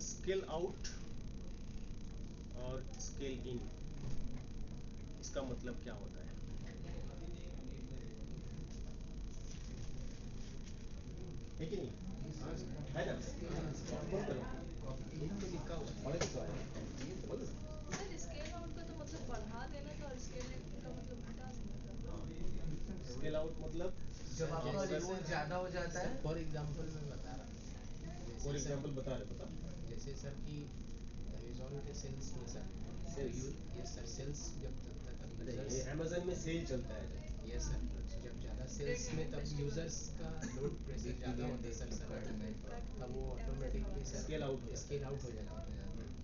Scale out और scale in, इसका मतलब क्या होता है? कि नहीं है ना? बोल करो, एक तो लिखा हुआ है, बोलो। सर स्केल आउट का तो मतलब बढ़ा देना था और स्केल का मतलब घटा देना था। स्केल आउट मतलब जब आपका लोड ज्यादा हो जाता है। फॉर एग्जांपल मैं बता रहा हूँ, फॉर एग्जांपल बता रहे, बता। जैसे सर कि अमेजोन के सेल्स में सर, यस सर, सेल्स जब तक ये अमेजन में सेल चलता है। यस सर, जब ज़्यादा सेल्स में तब यूजर्स का लोड प्रेशर ज़्यादा होता है सर सर्वर में, तब वो ऑटोमेटिकली सर स्केल आउट हो जाता है।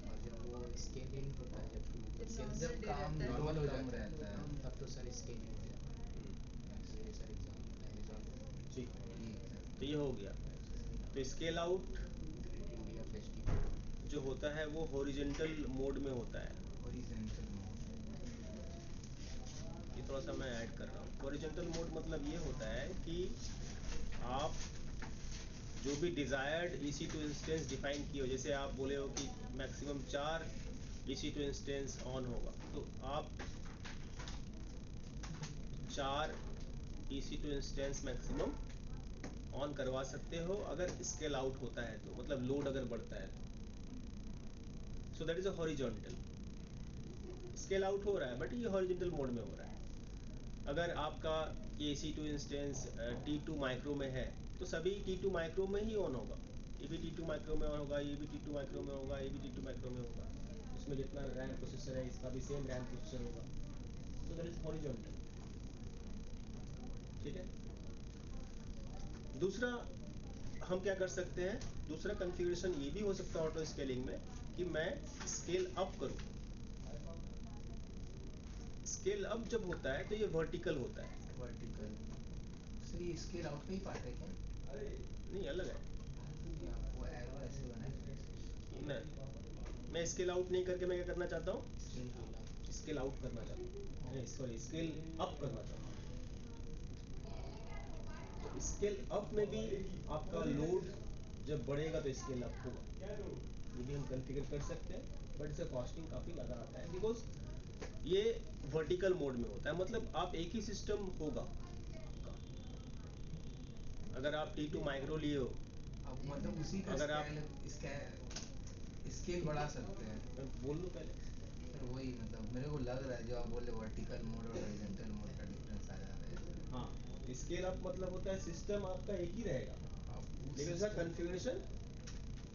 और जब वो स्केल इन होता है, जब सेल्स जब काम नॉर्मल हो कम जाता रहता है तब तो सर स्केल इन हो जाता है। ये सर एग्जाम्पल अमेजोन। ठीक, तो ये हो गया। तो स्केल आउट इंडिया फेस्टिवल जो होता है वो हॉरिजॉन्टल मोड में होता है। Horizontal mode. ये थोड़ा सा मैं ऐड कर रहा हूँ। हॉरिजॉन्टल मोड मतलब ये होता है कि आप जो भी डिज़ायर्ड EC2 इंस्टेंस डिफाइन किए हो, जैसे आप बोले हो कि मैक्सिमम 4 EC2 इंस्टेंस ऑन होगा, तो आप 4 EC2 इंस्टेंस मैक्सिमम ऑन करवा सकते हो अगर स्केल आउट होता है तो, मतलब लोड अगर बढ़ता है तो। So that is a horizontal. Scale out हो रहा है बट ये हॉरिजॉन्टल मोड में हो रहा है। अगर आपका ये EC2 इंस्टेंस T2 माइक्रो में है तो सभी T2 माइक्रो में ही ऑन होगा। ये भी T2 माइक्रो में ऑन होगा, ये भी T2 माइक्रो में होगा, ये भी T2 माइक्रो में होगा। इसमें जितना रैम प्रोसेसर है इसका भी सेम रैम प्रोसेसर होगा। So that is horizontal. ठीक है। दूसरा हम क्या कर सकते हैं, दूसरा कॉन्फ़िगरेशन ये भी हो सकता है ऑटो स्केलिंग में कि मैं स्केल अप करूं। स्केल अप जब होता है तो ये वर्टिकल होता है। वर्टिकल सर, ये स्केल आउट का ही पार्ट है क्या? नहीं, अलग है। ये आपको एरो ऐसे बनाए नहीं, मैं स्केल आउट नहीं करके मैं क्या करना चाहता हूँ, स्केल आउट करना चाहता हूँ, सॉरी स्केल अप करना चाहता हूँ। तो स्केल अप में भी आपका लोड जब बढ़ेगा तो स्केल अप होगा। ये भी हम कॉन्फ़िगर कर सकते हैं बट इसका कॉस्टिंग काफ़ी ज़्यादा आता है बिकॉज ये वर्टिकल मोड में होता है। मतलब आप एक ही सिस्टम होगा आपका। अगर आप T2 माइक्रो लिए हो, अब मतलब उसी का अगर आप स्केल बढ़ा सकते हैं। मैं बोल लूँ पहले। सर वही मतलब मेरे को लग रहा है जो आप बोले वर्टिकल मोड और हॉरिजॉन्टल मोड का डिफरेंस आ जा रहा है। हाँ, स्केल अप मतलब होता है सिस्टम आपका एक ही रहेगा लेकिन उसका कॉन्फ़िगरेशन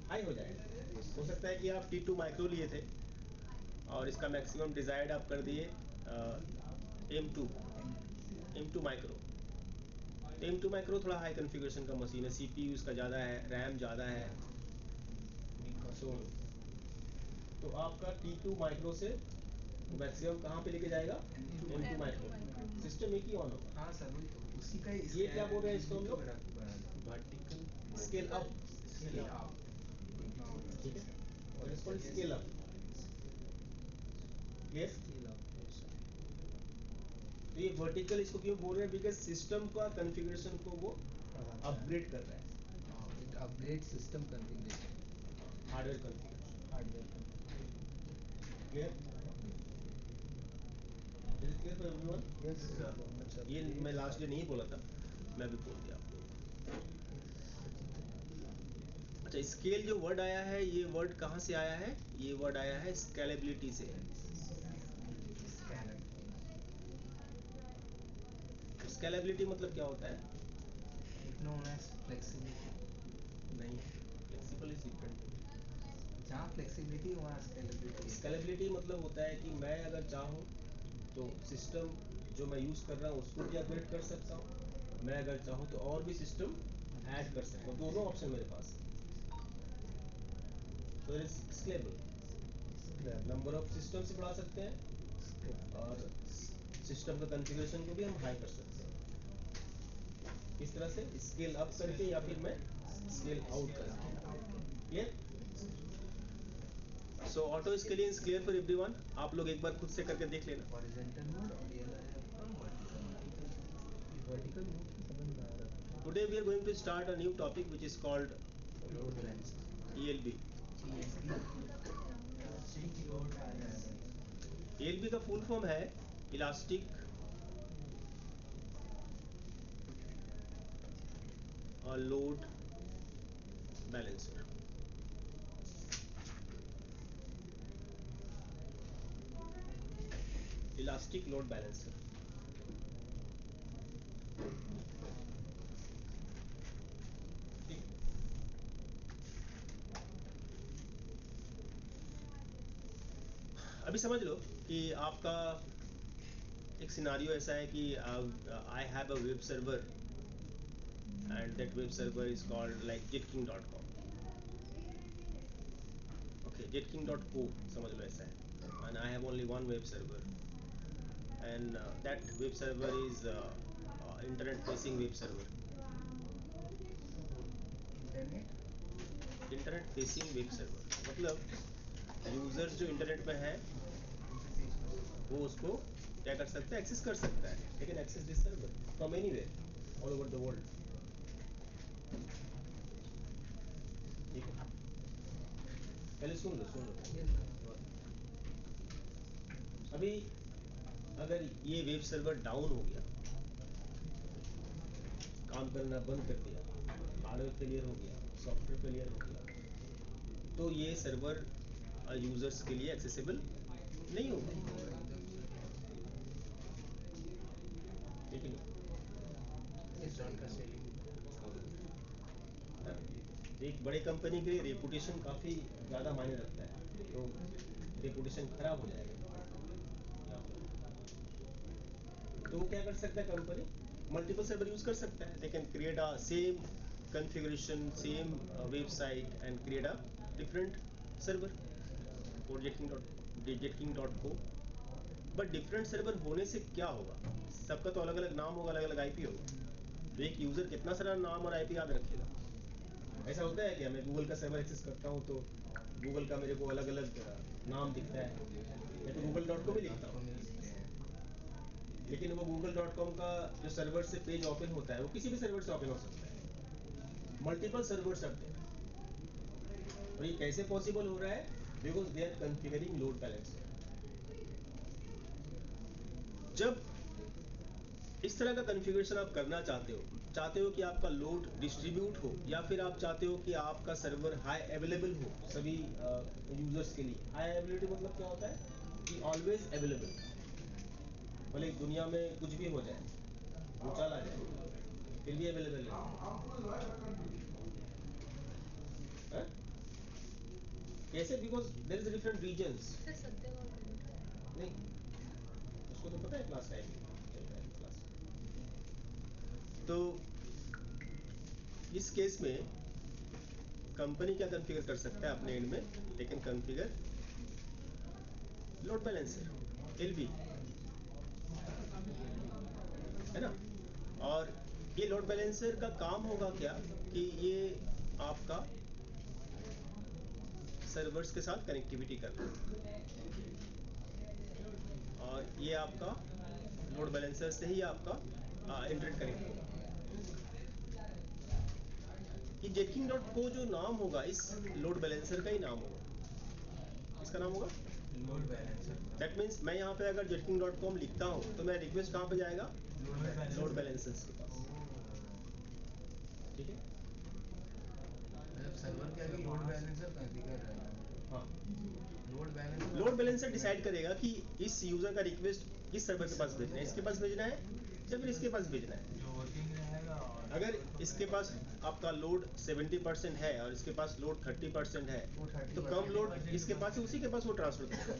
हाई हो जाएगा। हो सकता है कि आप T2 माइक्रो लिए थे और इसका मैक्सिमम डिज़ायर्ड आप कर दिए M2 माइक्रो। तो M2 माइक्रो थोड़ा हाई कॉन्फ़िगरेशन का मशीन है, CPU इसका ज़्यादा है, रैम ज़्यादा है। तो आपका T2 माइक्रो से मैक्सिमम कहाँ पे लेके जाएगा? M2 micro. सिस्टम एक ही ऑन होगा। हाँ सर, वही तो उसी का ये क्या बोल रहे हैं इसको हम लोग? Vertical scale up. Scale up. ठीक है, और इसको स्केल अप। क्लियर? तो ये वर्टिकल इसको क्यों बोल रहे हैं? बिकॉज सिस्टम का कॉन्फ़िगरेशन को वो अपग्रेड कर रहा है। It upgrade system configuration, hardware configuration. Clear? Is it clear for everyone? Yes ये मैं लास्ट डे नहीं बोला था, मैं भी बोल दिया आपको। अच्छा, स्केल जो वर्ड आया है, ये वर्ड कहाँ से आया है? ये वर्ड आया है स्केलेबिलिटी से। स्केलेबिलिटी मतलब क्या होता है? Known as flexibility. नहीं, फ्लेक्सिबल इज डिफरेंट। जहाँ फ्लेक्सिबिलिटी वहाँ स्केलेबिलिटी। स्केलेबिलिटी मतलब होता है कि मैं अगर चाहूँ तो सिस्टम जो मैं यूज़ कर रहा हूँ उसको भी अपग्रेड कर सकता हूँ, मैं अगर चाहूँ तो और भी सिस्टम ऐड कर सकता हूँ। दोनों ऑप्शन मेरे पास है। तो it is scalable. Number of system से बढ़ा सकते हैं और सिस्टम का कॉन्फ़िगरेशन को भी हम हाई कर सकते हैं। इस तरह से स्केल अप करके या फिर मैं स्केल आउट करके। Clear? So auto scaling is clear for everyone. आप लोग एक बार खुद से करके देख लेना। हॉरिजॉन्टल मोड और ये वाला है आपका वर्टिकल मोड। वर्टिकल मोड समझ में आ रहा है। Today we are going to start a new topic which is called load balance ELB। ELB का फुल फॉर्म है elastic load balancer. Elastic load balancer. अभी समझ लो कि आपका एक सिनारियो ऐसा है कि I have a web server and that web server is called like jetking.com. Okay, jetking.co समझ लो ऐसा है, and I have only one web server and that web server is internet facing web server. Internet facing web server मतलब users जो internet में है वो उसको क्या कर सकता है, एक्सेस कर सकता है, लेकिन access this server from anywhere all over the world. ठीक है, पहले सुन लो। अभी अगर ये वेब सर्वर डाउन हो गया, काम करना बंद कर दिया, हार्डवेयर फेलियर हो गया, सॉफ्टवेयर फेलियर हो गया, तो ये सर्वर यूजर्स के लिए एक्सेसिबल नहीं होगा। ठीक है, एक बड़े कंपनी के लिए रेपुटेशन काफ़ी ज़्यादा मायने रखता है, तो रेपुटेशन खराब हो जाएगा तो क्या कर सकता है कंपनी, मल्टीपल सर्वर यूज कर सकता है, they can create a same configuration, same website and create a different server for jetking.co। But different server होने से क्या होगा, सबका तो अलग अलग नाम होगा, अलग अलग आईपी होगा, तो एक यूजर कितना सारा नाम और आईपी याद रखेगा। ऐसा होता है क्या, मैं गूगल का सर्वर एक्सेस करता हूँ तो गूगल का मेरे को अलग अलग नाम दिखता है, मैं तो google.com ही लिखता हूँ, लेकिन वो google.com का जो सर्वर से पेज ओपन होता है वो किसी भी सर्वर से ओपन हो सकता है, मल्टीपल सर्वर्स आते हैं। और ये कैसे पॉसिबल हो रहा है, because they are configuring load balancer. जब इस तरह का कॉन्फ़िगरेशन आप करना चाहते हो कि आपका लोड डिस्ट्रीब्यूट हो, या फिर आप चाहते हो कि आपका सर्वर हाई अवेलेबल हो सभी यूजर्स के लिए। हाई अवेलेबिलिटी मतलब क्या होता है कि ऑलवेज अवेलेबल, भले दुनिया में कुछ भी हो जाए, भूचाल आ जाए, फिर भी अवेलेबल है। कैसे, because there is different regions. फिर सत्य और कंप्यूटर नहीं, उसको तो पता है क्लास टाइम चल रहा है क्लास। तो इस केस में कंपनी क्या कॉन्फ़िगर कर सकता है अपने एंड में, लेकिन कॉन्फ़िगर लोड बैलेंसर एलबी है ना। और ये लोड बैलेंसर का काम होगा क्या कि ये आपका सर्वर्स के साथ कनेक्टिविटी करना, और ये आपका लोड बैलेंसर से ही आपका इंटरनेट कनेक्ट होगा। कि jetking.co जो नाम होगा इस लोड बैलेंसर का ही नाम होगा, इसका नाम होगा लोड बैलेंसर। दैट मीन्स मैं यहाँ पे अगर jetking.com लिखता हूँ तो मेरा रिक्वेस्ट कहाँ पे जाएगा, लोड बैलेंसर के पास। ठीक है, मतलब सर्वर के आगे लोड बैलेंसर कॉन्फ़िगर रहेगा। हाँ, लोड बैलेंसर डिसाइड करेगा कि इस यूजर का रिक्वेस्ट किस सर्वर के पास भेजना है, इसके पास भेजना है या फिर इसके पास भेजना है। जो वर्किंग रहेगा, और अगर इसके पास आपका लोड 70% है और इसके पास लोड 30% है, तो कम लोड इसके पास है, उसी के पास वो ट्रांसफर करेगा।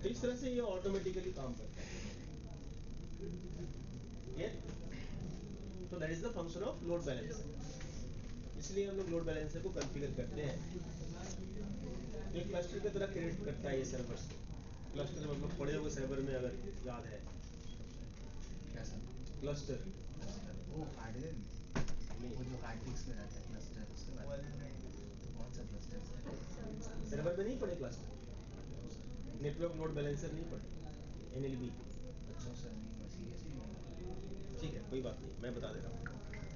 तो इस तरह से ये ऑटोमेटिकली काम करता है। तो that is the function of load balancer. इसलिए हम लोग लोड बैलेंसर को कॉन्फ़िगर करते हैं। एक क्लस्टर की तरह क्रिएट करता है ये सर्वर्स। क्लस्टर मतलब पड़े हुए सर्वर में अगर याद है, क्या सर? क्लस्टर वो हार्डवेयर में, वो जो हार्ड डिस्क में रहता है क्लस्टर, उसके बारे में। तो कौन सा क्लस्टर है? सर्वर में नहीं पड़े क्लस्टर, नेटवर्क लोड बैलेंसर नहीं पड़े, NLB। अच्छा सर, नहीं मैं सीरियसली नहीं। ठीक है, कोई बात नहीं, मैं बता दे रहा हूँ।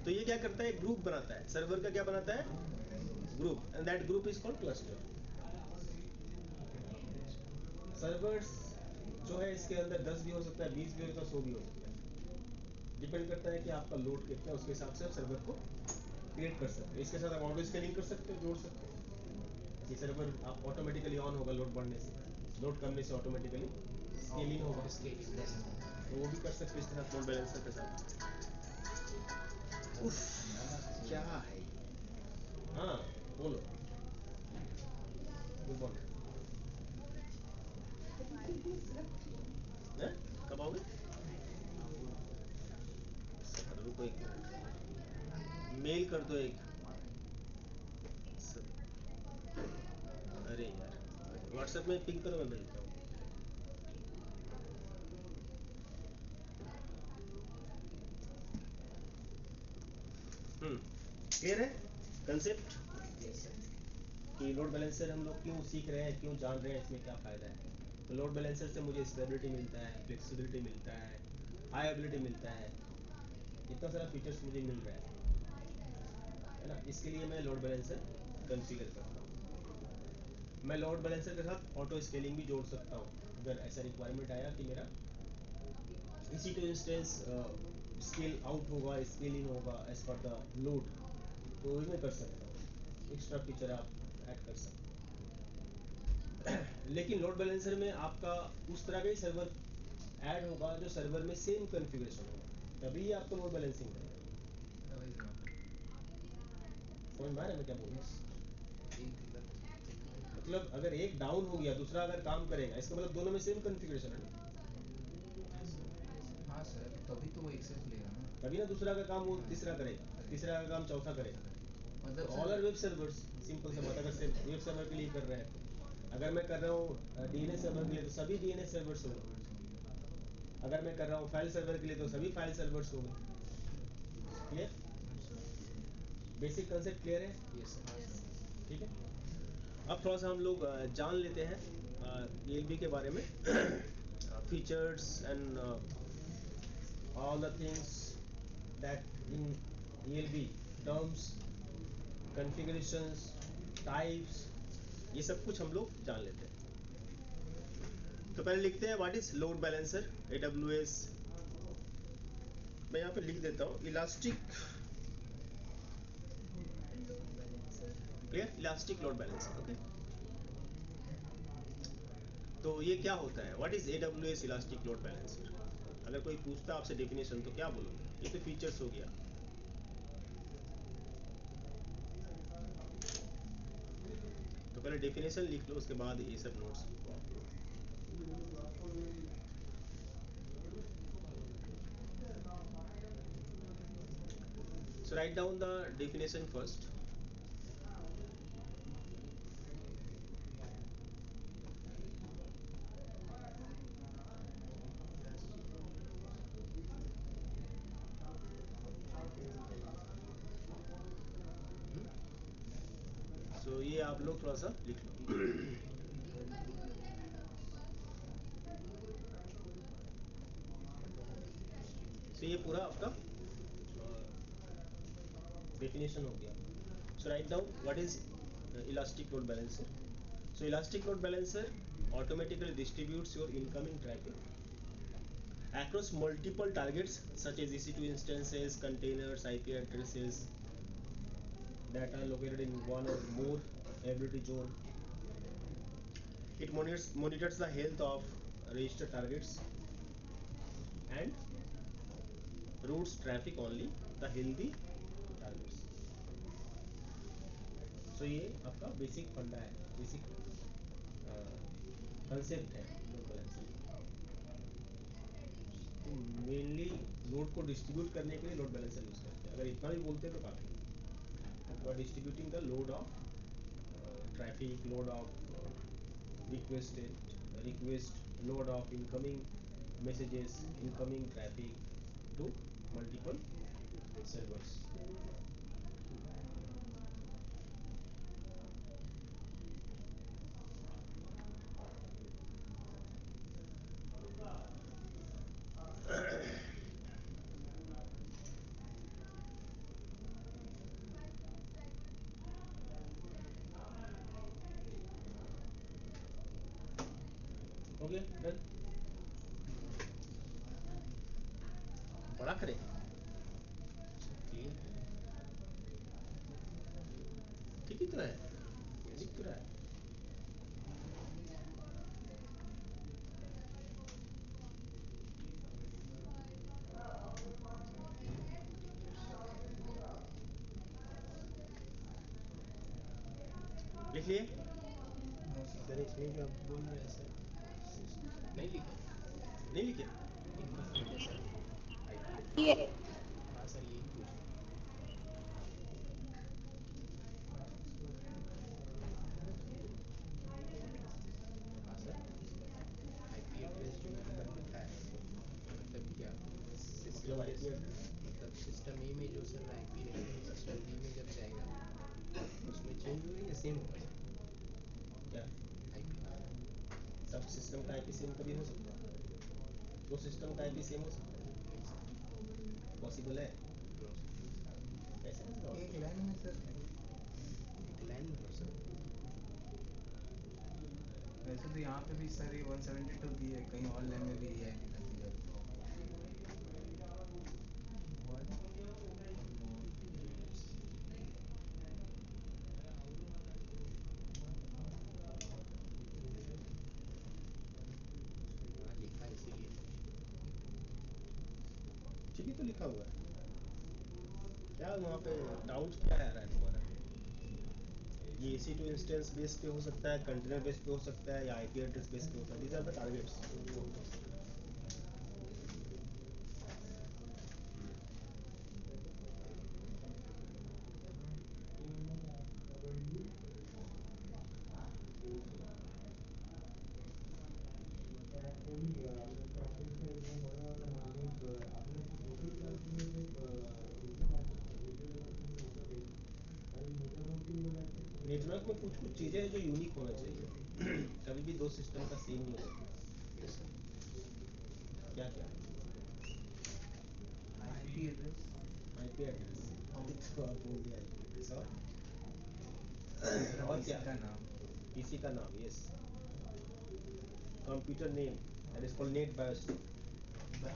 तो ये क्या करता है, ग्रुप बनाता है, सर्वर का क्या बनाता है, group and that group is called cluster. Servers जो है इसके अंदर 10 भी हो सकता है, 20 भी हो सकता है, 100 भी हो सकता है, डिपेंड करता है कि आपका लोड कितना है, उसके हिसाब से आप सर्वर को क्रिएट कर सकते हो। इसके साथ आप ऑटो स्केलिंग कर सकते हो, जोड़ सकते हो। ये सर्वर आप ऑटोमेटिकली ऑन होगा लोड बढ़ने से, लोड कमने से ऑटोमेटिकली स्केलिंग होगा, तो वो भी कर सकते हो इस तरह लोड बैलेंसर के साथ। उफ, क्या है ये? हाँ बोलो, गुड मॉर्निंग। कब आओगे? रुको एक मिनट, मेल कर दो एक। अरे यार व्हाट्सएप में पिंग करो, मैं भेजता हूँ। क्लियर है कंसेप्ट कि लोड बैलेंसर हम लोग क्यों सीख रहे हैं, क्यों जान रहे हैं, इसमें क्या फ़ायदा है। तो लोड बैलेंसर से मुझे स्टेबिलिटी मिलता है, फ्लेक्सिबिलिटी मिलता है, हाई एबिलिटी मिलता है, इतना सारा फीचर्स मुझे मिल रहा है ना। इसके लिए मैं लोड बैलेंसर कॉन्फ़िगर करता हूँ। मैं लोड बैलेंसर के साथ ऑटो स्केलिंग भी जोड़ सकता हूँ अगर ऐसा रिक्वायरमेंट आया कि मेरा इसी टू इंस्टेंस स्केल आउट होगा, स्केल इन होगा एज पर द लोड, तो भी मैं कर सकता हूँ। एक्स्ट्रा फीचर आप ऐड कर सकते हो। लेकिन लोड बैलेंसर में आपका उस तरह का ही सर्वर ऐड होगा जो सर्वर में सेम कॉन्फ़िगरेशन होगा, तभी आपको लोड बैलेंसिंग करेगा। समझ में आ रहा है मैं क्या बोल रहा हूँ? मतलब अगर एक डाउन हो गया, दूसरा अगर काम करेगा, इसका मतलब दोनों में सेम कॉन्फ़िगरेशन है ना, हाँ सर, तभी तो वो एक्सेस लेगा ना। तभी ना दूसरा का काम वो तीसरा करेगा, तीसरा का काम चौथा करेगा। मतलब all are web servers, simple सा बात। अगर सिर्फ वेब सर्वर के लिए कर रहे हैं, अगर मैं कर रहा हूँ डीएनएस सर्वर के लिए तो सभी डीएनएस सर्वर्स होंगे, अगर मैं कर रहा हूँ फाइल सर्वर के लिए तो सभी फाइल सर्वर्स होंगे। क्लियर? बेसिक कंसेप्ट क्लियर है? यस ठीक है। अब थोड़ा सा हम लोग जान लेते हैं ELB के बारे में, features and all the things that in ELB terms, configurations, types, ये सब कुछ हम लोग जान लेते हैं। तो पहले लिखते हैं what is load balancer, AWS। मैं यहाँ पे लिख देता हूँ elastic, clear, elastic load balancer. Okay, तो ये क्या होता है, what is AWS elastic load balancer. अगर कोई पूछता आपसे डेफिनेशन तो क्या बोलोगे? ये तो फीचर्स हो गया। तो पहले डेफिनेशन लिख लो, उसके बाद ये सब नोट्स लिखो। So write down the definition first. So ये आप लोग थोड़ा सा लिख लो। So ये पूरा आपका definition हो गया। So write down what is elastic load balancer. So elastic load balancer automatically distributes your incoming traffic across multiple targets such as EC2 instances, containers, IP addresses that are located in one or more availability zone. It monitors the health of registered targets and routes traffic only the healthy targets. So ये आपका basic फंडा है, basic concept है load balancer. तो mainly load को distribute करने के लिए लोड बैलेंसर यूज करते हैं। अगर इतना भी बोलते हैं तो काफी है। For distributing the load of traffic, load of request, load of incoming messages, incoming traffic to multiple servers. गया, डन। बड़ा करें, क्लियर ठीक ही तो है, दिख तो रहा है। लिख लिए? No sir sir. इसमें जो आप बोल रहे हैं सर नहीं लिखा नहीं लिखे? इनकम्प्लीट है सर आईपी ये एड्रेस हाँ सर यही पूछ हाँ सर आईपी एड्रेस जो यहाँ पर लिखा है मतलब क्या सिस्टम मतलब IP मतलब सिस्टम ए में जो सर आईपी रहेगा सिस्टम बी में जब जाएगा उसमें चेंज होगा या सेम होगा सर क्या आईपी सब सिस्टम का IP सेम कभी हो सकता है? दो सिस्टम का IP सेम हो सकता है? नहीं सर पॉसिबल है? नो सर कैसे नहीं एक होगा? लाइन में सर एक लाइन में हो सर वैसे तो यहाँ पे भी सर ये 172 दी है, कहीं और लाइन में भी यही आईपी कर दिया। यहाँ लिखा है इसीलिए ठीक ही तो लिखा हुआ है। क्या वहाँ पे डाउट क्या आ रहा है तुम्हारा? ये EC2 इंस्टेंस बेस पे हो सकता है, कंटेनर बेस पे हो सकता है, या IP एड्रेस बेस पे हो सकता है। These are the targets. Network में कुछ कुछ चीज़ें हैं जो यूनिक होना चाहिए। कभी भी दो सिस्टम का सेम नहीं हो सकता। यस सर क्या क्या? आईपी एड्रेस IP एड्रेस, तो आप बोल दिया IP एड्रेस। सर और क्या? PC का नाम। PC का नाम, yes. Computer name, that is called NetBIOS.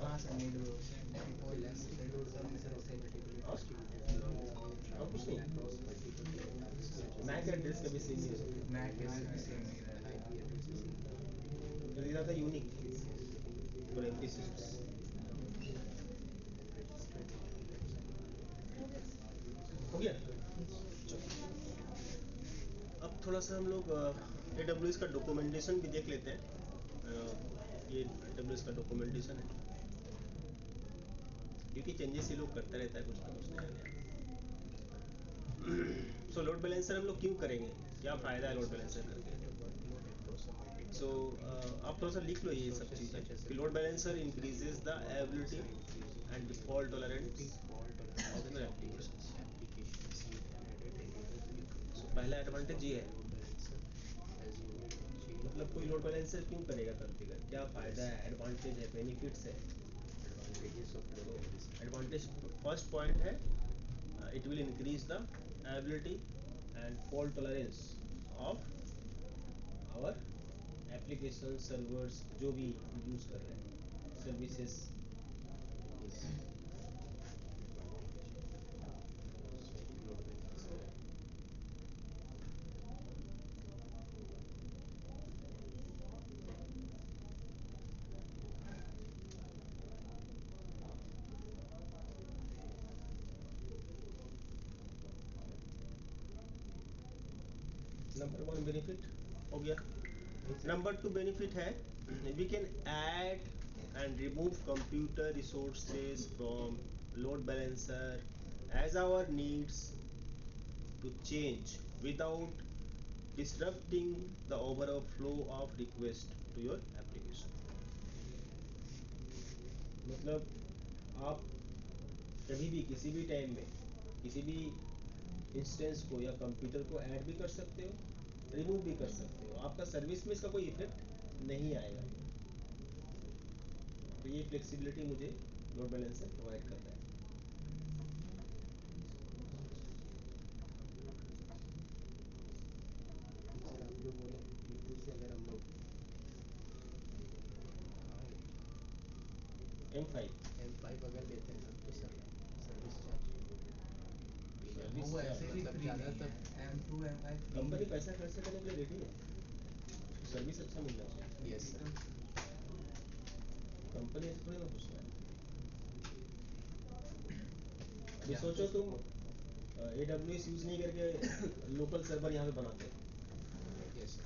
हाँ sir need elastic load balancer of a particular और डिस्ट्रीब्यूटेड और कुछ नहीं। Across multiple task MAC address कभी सेम नहीं हो सकता। मैक एड्रेस भी सेम नहीं रहता है। IP address So these are the unique for every systems. हो गया? चलो। अब थोड़ा सा हम लोग AWS का डॉक्यूमेंटेशन भी देख लेते हैं। ये AWS का डॉक्यूमेंटेशन है, क्योंकि चेंजेस ये लोग करता रहता है कुछ ना कुछ नया नया। सो लोड बैलेंसर हम लोग क्यों करेंगे? क्या फ़ायदा है लोड बैलेंसर करके? सो आप थोड़ा सा लिख लो ये सब चीज़ें कि load balancer increases the ability and default tolerance of the applications. So पहला एडवांटेज ये है। मतलब कोई लोड बैलेंसर क्यों करेगा कॉन्फ़िगर? क्या फ़ायदा है, एडवांटेज है, बेनिफिट्स है? एडवांटेज फर्स्ट पॉइंट है, it will increase the ability and fault tolerance of our application servers जो भी यूज़ कर रहे हैं, सर्विसेज। नंबर वन बेनिफिट हो गया। नंबर टू बेनिफिट है, we can add and remove computer resources from load balancer as our needs to change without disrupting the overall flow of request to your application। मतलब आप कभी भी किसी भी time में किसी भी इंस्टेंस को या कंप्यूटर को ऐड भी कर सकते हो, रिमूव भी कर सकते हो, आपका सर्विस में इसका कोई इफेक्ट नहीं आएगा। तो ये फ्लेक्सिबिलिटी मुझे लोड बैलेंसर प्रोवाइड करता है। सर आप जो बोले P2 से अगर हम लोग M5 M5 अगर लेते हैं ना तो सर सर्विस चार्ज सर्विस वो ऐसे भी मतलब फ्री नहीं ज़्यादातर है, M2 M5 फ्री कंपनी नहीं है। पैसा खर्च करने के लिए रेडी है, सर्विस अच्छा मिलना चाहिए। यस सर कंपनी ऐसे थोड़ी ना खुश है। अभी या सोचो तुम AWS यूज नहीं करके लोकल सर्वर यहाँ पे बनाते हो, यस सर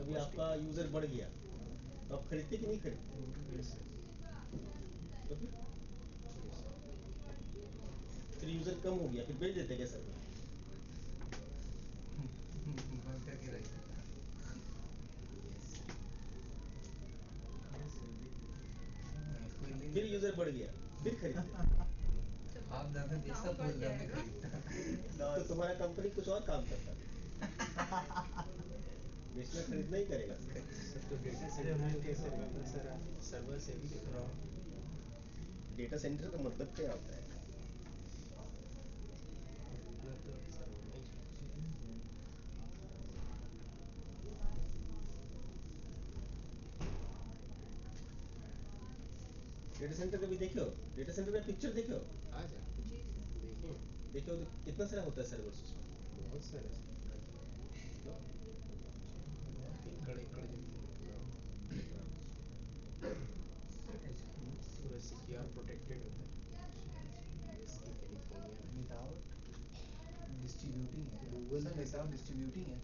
अभी आपका यूजर बढ़ गया तो आप खरीदते कि नहीं खरीदते? यस सर तो फिर यूजर कम हो गया, फिर बेच देते क्या सर्वर? बंद करके रख देता है। कोई ले फिर लेता। यूजर बढ़ गया, फिर खरीदते। आप दादा जैसा बोल रहे हैं खरीदता। तो तुम्हारा कंपनी कुछ और काम करता, बेचना खरीदना ही करेगा। सर तो डेटा सेंटर में कैसे रहता सर सर्वर से भी दिख रहा डेटा सेंटर का मतलब क्या होता है? है तो सर होना ही चाहिए। डेटा सेंटर कभी देखो, डेटा सेंटर का पिक्चर देखो, आ सर जी सर देखिए देखो कितना सारा होता है सर्वर सिस्टम। बहुत सारे एकड़ एकड़ पूरा सिक्योर प्रोटेक्टेड होता है इसकी कैलिफोर्निया विदाउट डिस्ट्रीब्यूटिंग है, Google सर है। विदाउट डिस्ट्रीब्यूटिंग है,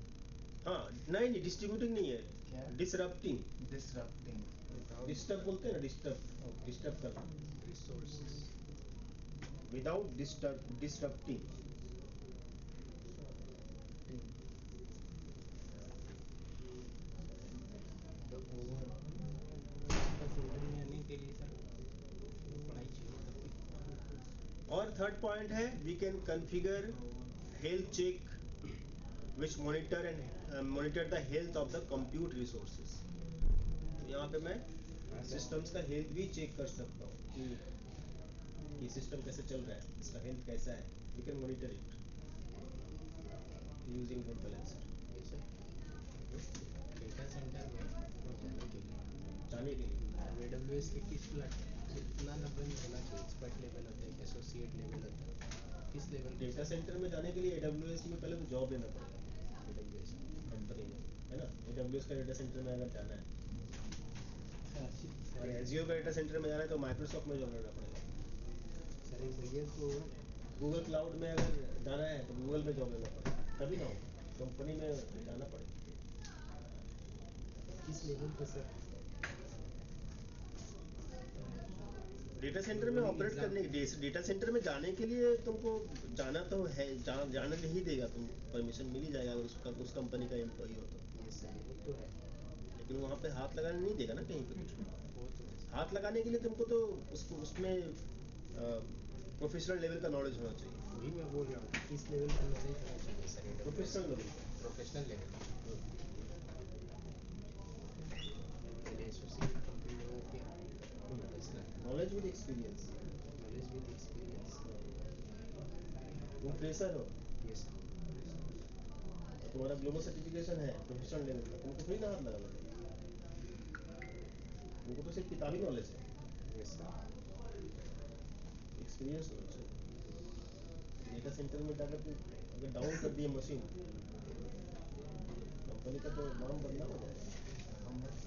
हाँ नहीं डिस्ट्रीब्यूटिंग नहीं है, क्या डिसरप्टिंग। डिसरप्टिंग डिस्टर्ब बोलते हैं ना, डिस्टर्ब, डिस्टर्ब करना। Resources without disturbing. तो ओवर डेटा सेंटर में आने के लिए सर पढ़ाई चाहिए। और थर्ड पॉइंट है we can configure health check which monitor and monitor the health of the compute resources. यहाँ पे मैं सिस्टम्स का हेल्थ भी चेक कर सकता हूँ कि ये सिस्टम कैसे चल रहा है, इसका हेल्थ कैसा है, we can monitor it using load balancer. Data center में जाने जाने के लिए के लिए AWS के किस कितना लेवल होना चाहिए, एक्सपर्ट लेवल होता है, एसोसिएट लेवल होता है, किस लेवल डेटा सेंटर में जाने के लिए AWS में पहले तो जॉब लेना पड़ेगा AWS कंपनी में, है ना। AWS का डेटा सेंटर में अगर जाना है, और Azure का डेटा सेंटर में जाना है तो माइक्रोसॉफ्ट में जॉब लेना पड़ेगा। सर एक भैया को गूगल क्लाउड में अगर जाना है तो गूगल में जॉब लेना पड़ेगा, तभी ना हो, कंपनी में जाना पड़ेगा। किस लेवल पे सर डेटा सेंटर में ऑपरेट करने डेटा सेंटर में जाने के लिए तुमको जाना तो है, जाना नहीं देगा, तुम परमिशन मिल ही जाएगा अगर उस कंपनी का एम्प्लॉई हो तो। ये सर वो तो है लेकिन वहाँ पे हाथ लगाने नहीं देगा ना कहीं पे कुछ भी। वो तो है हाथ लगाने के लिए तुमको तो उसको उसमें प्रोफेशनल लेवल का नॉलेज होना चाहिए। वही मैं बोल रहा हूँ किस लेवल का नॉलेज होना चाहिए सर प्रोफेशनल लेवल का। प्रोफेशनल लेवल पहले एसोसिएट कंपनी में हो गया professional knowledge with experience. Knowledge with experience तुम फ्रेशर हो ये सर और तुम्हारा ग्लोबल सर्टिफिकेशन है प्रोफेशनल लेवल का, तुमको थोड़ी ना हाथ लगाना पड़ेगा, तुमको तो सिर्फ किताबी नॉलेज है, ये सर एक्सपीरियंस होना चाहिए। डेटा सेंटर में जाकर तुम अगर डाउन कर दिए मशीन, कंपनी का तो नाम बदनाम हो जाएगा। हम बस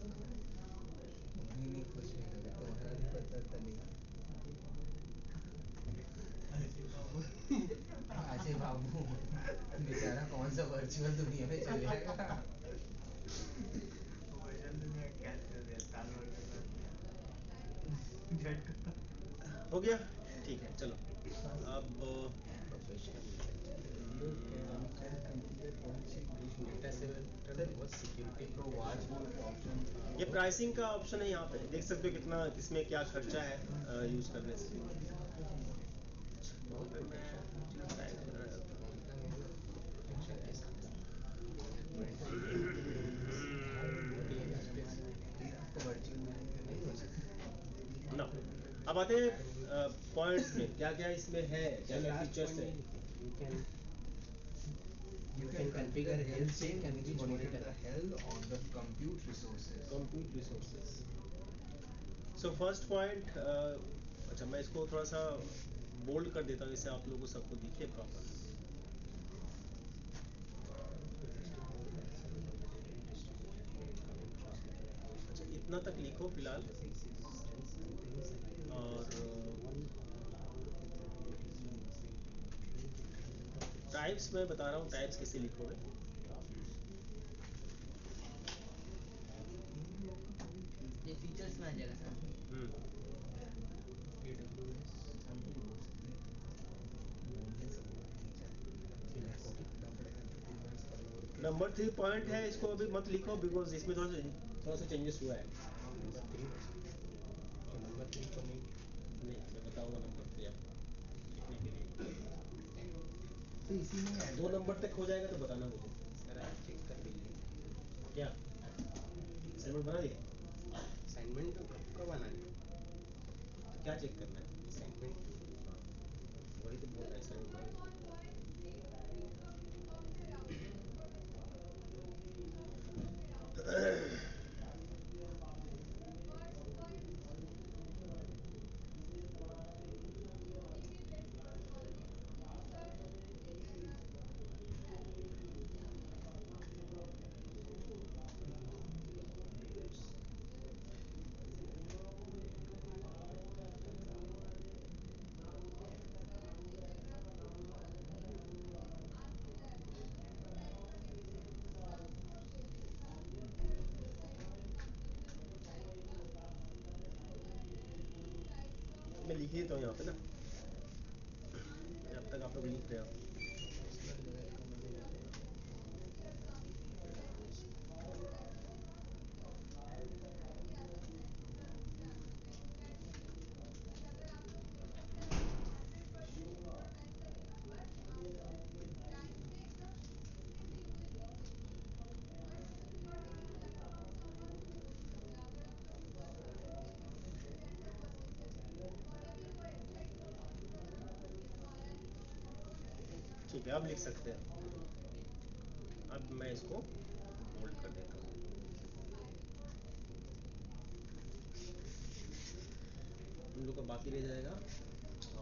नहीं खुश नहीं होंगे, तुम्हारा भी पता चलेगा। अजय बाबू बेचारा कौन सा वर्चुअल दुनिया में चल जाएगा। वर्चुअल दुनिया क्या चल रहा है, साल भर के बाद झट हो गया, ठीक है चलो। अब प्रोफेशनल डेटा सेंटर में बहुत सिक्योरिटी तो वॉच ऑप्शन ये प्राइसिंग का ऑप्शन है, यहाँ पे देख सकते हो कितना किसमें क्या खर्चा है यूज करने से। बहुत प्रोटेक्शन के साथ वर्चुअल नहीं हो सकता ना अब आते हैं पॉइंट्स में, क्या क्या इसमें है, क्या क्या फीचर्स है। You can configure health check and which monitor monitor the health of the compute resources. Compute resources so first point, अच्छा मैं इसको थोड़ा सा बोल्ड कर देता हूँ, इससे आप लोगों को सबको दिखे प्रॉपर। अच्छा इतना तक लिखो फिलहाल। और टाइप्स मैं बता रहा हूँ, टाइप्स कैसे लिखोगे। ये फीचर्स में आ जाएगा सैम्पल। AWS सैम्पल ही बोल सकते हैं, बोलने से होगा फीचर। लिखना पड़ेगा ना 2 months का work है। नंबर 3 पॉइंट है, इसको अभी मत लिखो बिकॉज इसमें थोड़ा सा चेंजेस हुआ है। नंबर 3 तो नंबर 3 को नहीं नहीं मैं बताऊंगा नंबर 3 आपको लिखने के लिए। तो इसी में ऐड 2 नंबर तक हो जाएगा तो बताना मुझे। सर आज चेक कर लीजिए। क्या असाइनमेंट बना दिया? असाइनमेंट कब का बनाना है? तो क्या चेक करना है? असाइनमेंट हाँ वही तो बोल रहा है असाइनमेंट बना दिया। मैं लिख ही देता हूँ यहाँ पे ना, जब तक आप लोग लिख रहे हो। प्रोफेशनल लेवल का मैंने लिखा है। ठीक है अब लिख सकते हैं। अब मैं इसको बोल्ड कर देता हूँ। उन लोग का बाकी रह जाएगा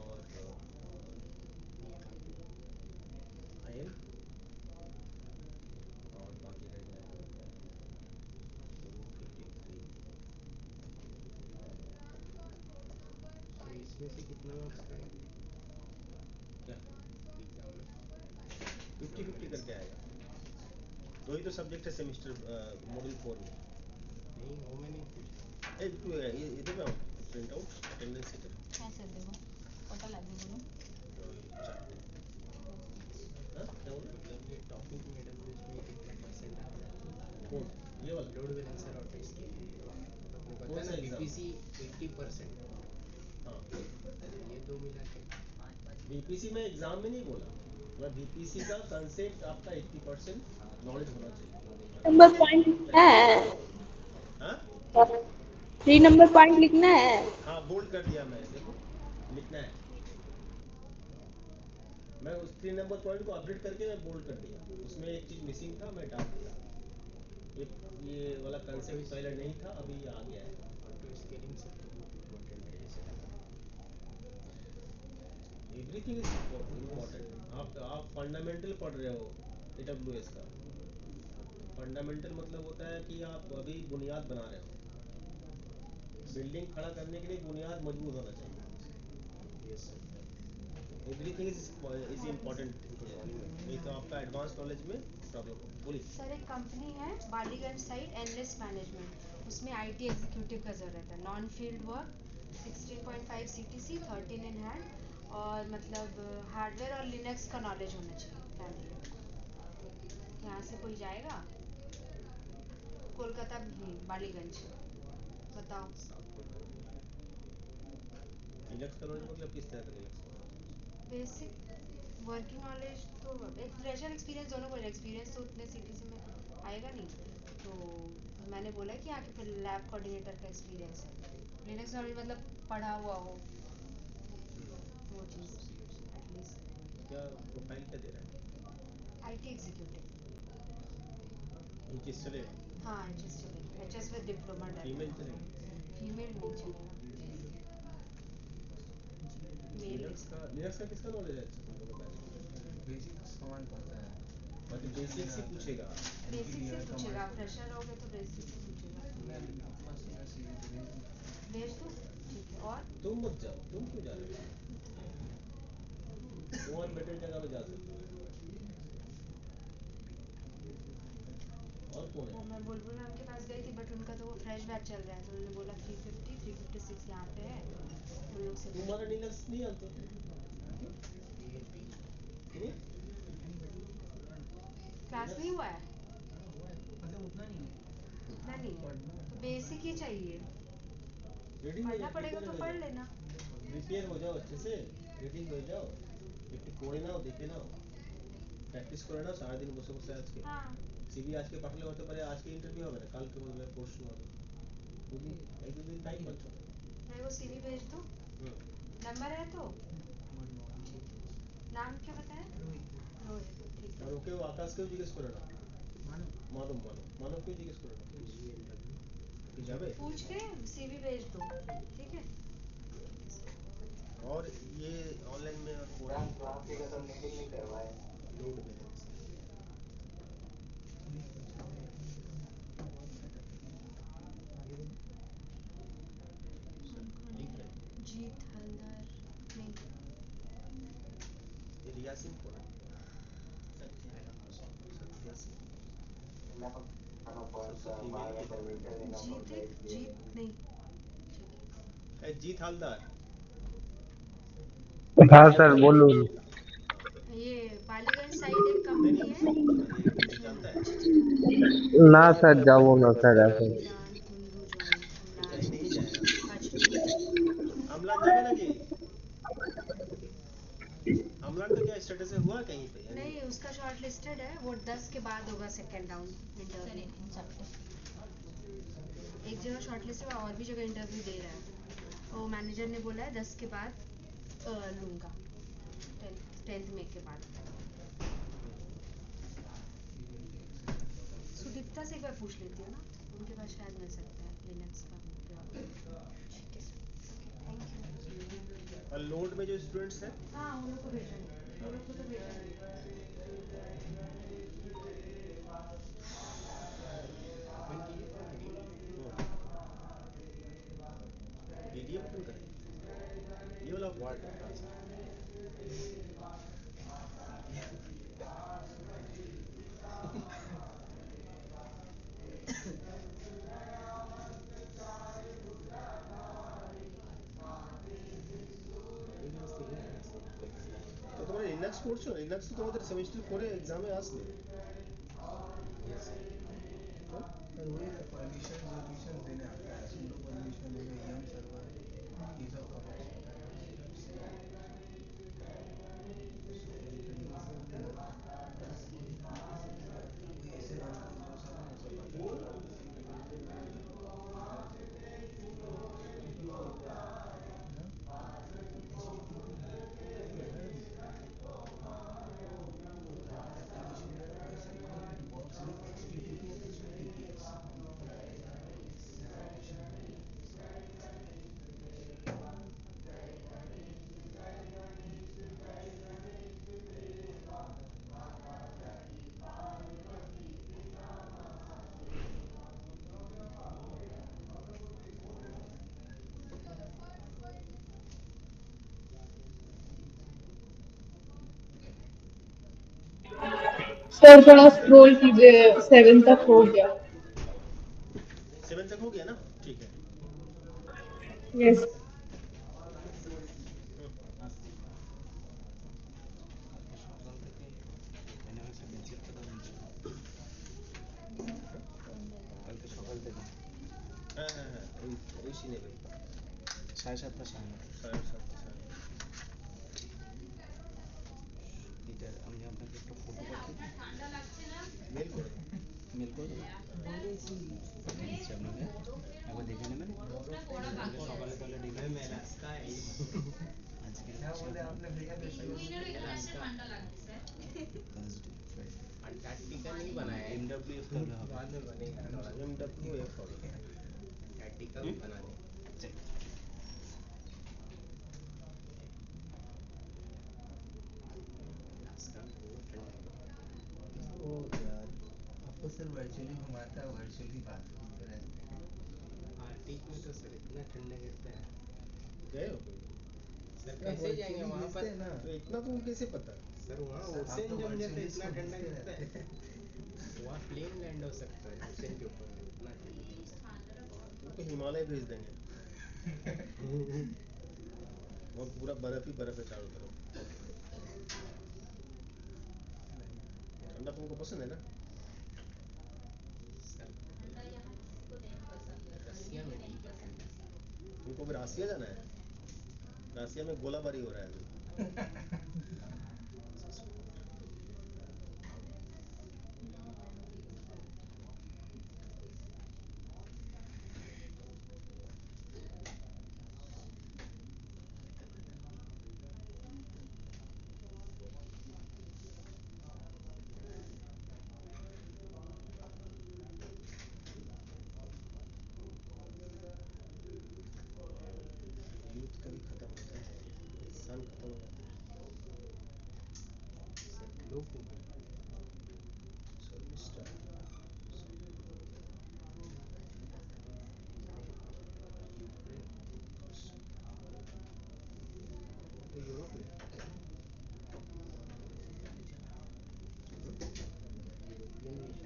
और आई एम और बाकी रह जाएगा 253। तो इसमें से कितना मार्क्स का है क्या एग्जाम में? 50-50 करके आएगा? दो ही तो सब्जेक्ट है सेमेस्टर मॉड्यूल 4 में। नहीं वो मैं नहीं पूछा। ए तू ये इधर में प्रिंट आउट अटेंडेंस शीट कैसे देबो फोटो लागे बोलो चार्ट। हाँ क्या बोला? मतलब ये टॉपिक में AWS में कितना परसेंट आता है? कौन ये वाला? लोड बैलेंसर और टेस्ट के लिए आपने कौन बताया सा ना एग्जाम? BPC 80%। हाँ ये दो मिला के बीपीसी में एग्जाम में नहीं बोला, मैं बीपीसी का कंसेप्ट आपका 80% नॉलेज होना चाहिए। नंबर पॉइंट लिखना है। हाँ 3 नंबर पॉइंट लिखना है। हाँ बोल्ड कर दिया मैं, देखो लिखना है। मैं उस 3 नंबर पॉइंट को अपडेट करके मैं बोल्ड कर दिया, उसमें एक चीज मिसिंग था मैं डाल दिया। ये वाला कंसेप्ट पहले नहीं था, अभी ये आ गया है। ऑटो स्केलिंग सर तो बहुत इम्पोर्टेंट है जैसे लगा। Everything is important. आप फंडामेंटल पढ़ रहे हो AWS का। फंडामेंटल मतलब होता है कि आप अभी बुनियाद बना रहे हो। बिल्डिंग खड़ा करने के लिए बुनियाद मजबूत होना चाहिए। Yes sir. Everything is important, good morning. नहीं तो आपका एडवांस नॉलेज में प्रॉब्लम हो। बोलिए। सर एक कंपनी है बालीगंज साइड एनलेस मैनेजमेंट, उसमें IT एग्जीक्यूटिव का ज़रूरत है। Non field work 16.5 CTC 13 in hand और मतलब हार्डवेयर और लिनक्स का नॉलेज होना चाहिए कैंडिडेट को। यहाँ से कोई जाएगा? कोलकाता ही बालीगंज। बताओ। साउथ कोलकाता। लिनक्स का नॉलेज मतलब किस तरह का लिनक्स का नॉलेज? बेसिक वर्किंग नॉलेज तो एक फ्रेशर एक्सपीरियंस दोनों को, एक्सपीरियंस तो उतने CTC में आएगा नहीं, तो मैंने बोला कि आके फिर लैब कोऑर्डिनेटर का एक्सपीरियंस है। लिनक्स नॉलेज मतलब पढ़ा हुआ हो वो चीज़ एटलीस्ट। क्या प्रोफाइल क्या दे रहा है? IT executive. ये चीज चलेगा? हाँ HS चलेगा, HS विद डिप्लोमा फीमेल डालना। चलेगा? फीमेल नहीं चलेगा, मेल लिनक्स का किसका नॉलेज है अच्छा तुमको बताया? बेसिक सामान पता है। मतलब बेसिक्स ही पूछेगा। बेसिक से पूछेगा, फ्रेशर रहोगे तो बेसिक से पूछेगा। मैं फर्स्ट में सीवी तो भेज दूँ। भेज दो, ठीक है। और तुम मत जाओ, तुम क्यों जा रहे हो? तुम और बेटर जगह पे जा सकते हो। और कौन वो है? मैं बुलबुल मैम के पास गई थी, बट उनका तो वो फ्रेश बैच चल रहा है, तो उन्होंने बोला 350 356 यहाँ पे है, उन लोग से पूछ तुम्हारा लो। लिनक्स नहीं आते? हम्म? क्लास नहीं हुआ है, मतलब उतना नहीं है। उतना नहीं है, तो बेसिक ही चाहिए। रीडिंग पढ़ना पड़ेगा तो पढ़ लेना। प्रिपेयर हो जाओ अच्छे से, रीडिंग हो जाओ, একটু পড়ে নাও, দেখে নাও, প্র্যাকটিস করে নাও সারাদিন বসে বসে। আজকে हाँ, সিভি আজকে পাঠালে হতে পারে আজকে ইন্টারভিউ হবে না, কালকে বলবে পরশু হবে। দুদিন, এক দুদিন টাইম পাচ্ছ। मैं वो सीवी भेज दूँ, হুম। नंबर है तो। Good morning. नाम क्या बताया? रोहित। रोहित, ठीक আর है। ওকেও আকাশকেও জিজ্ঞেস করে নাও। मानो মানবকেও জিজ্ঞেস করে নাও। কি যাবে? पूछ के सीवी भेज दो, ठीक है। और ये ऑनलाइन में और कोडिंग लोड में है। लिख रहे हैं। जीत हलदार नहीं, ये रियासिन कौन है? सत्यासी। सबसे फीमेल ये जीत नहीं, है जीत हालदार। हाँ सर बोलूँ। ये पालीगंज साइड एक नहीं कंपनी है, नहीं, ये मुझे जानता है। ना सर जाओ ना सर ऐसे। जान कुंदू जॉन ये कहीं नहीं जाएगा। अमलान अमलान जावे लगी। अमलान का क्या स्टेटस है, हुआ कहीं पे या नहीं? नहीं, उसका शॉर्ट लिस्टेड है, वो 10 के बाद होगा सेकंड राउंड इंटरव्यू। एक जगह शॉर्ट लिस्टेड और भी जगह इंटरव्यू दे रहा है, वो मैनेजर ने बोला है 10 के बाद लूँगा, 10th में के बाद। सुदीप्ता से एक बार पूछ लेती हूँ ना, उनके पास शायद मिल सकता है लिनक्स का। ठीक है, थैंक यू। और लोड में जो स्टूडेंट्स हैं हाँ, उन लोग को भेजेंगे, वो लोग को तो भेजेंगे। डीडीएम ओपन करें, ये वाला वर्ड है। তো তোমরা লিনাক্স পড়ছো? লিনাক্স তো তোমাদের সেমিস্টার 4 এ এক্সামে আসবে। सर वही परमिशन परमिशन देने आता है, सुडो परमिशन है, यम सर्वर, ये सब कमांड्स होता है। वही ऐसे रन करो जो सब वो सब आता है। सर थोड़ा स्क्रॉल कीजिए, 7 तक हो गया। 7 तक हो गया ना? ठीक है। यस। হ্যাঁ হ্যাঁ হ্যাঁ, ওই সিনে নেবে। 7:30 का शाम है। 7:30। इधर हमने আপনাকে একটা ফটো পাঠিয়ে দিই। মেল করে দাও। মেল করে দেবো। দিচ্ছি আপনাকে, একবার দেখে নেবেন। সকালে তাহলে ডেকে আজকে अंटार्कटिका नहीं बनाया है, MWF তাহলে হবে। बाद में बनेगा थोड़ा। MWF হবে। अंटार्कटिका भी बना दे। ओ यार, आपको सर वर्चुअली घुमाता है, वर्चुअली बाथरूम पे रहते हैं। आर्टिक में तो सर इतना ठंडा गिरता है गए हो कभी? सर। क्या कैसे जाएंगे virtually वहाँ भेजते पर? हैं ना? तो इतना तुमको कैसे पता? सर वहाँ सर, आप ओशन तो जम जाता है, virtually इतना इसको ठंडा भेजते गिरता रहते है। हैं। वहाँ प्लेन लैंड हो सकता है ओशन के ऊपर में, इतना ठंडा। तुमको हिमालय भेज देंगे। वहाँ पूरा बर्फ ही बर्फ है चारों तरफ। ठंडा तुमको पसंद है ना? सर रसिया में ठीक है ठंडा। तुमको भी रासिया जाना है? रासिया में गोलाबारी हो रहा है अभी। यूथ कभी खत्म होता है? साल खत्म हो जाता है। Sir globe so mister Ukraine तो यूरोप में यूरोपियन नेशन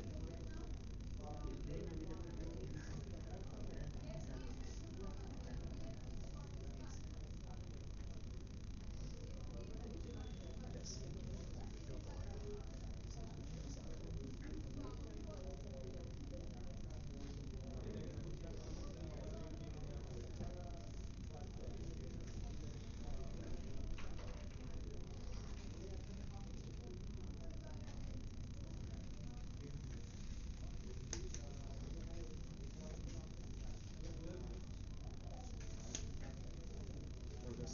है। रसिया की तो वॉर है, सब कुछ ऐसा है। बस।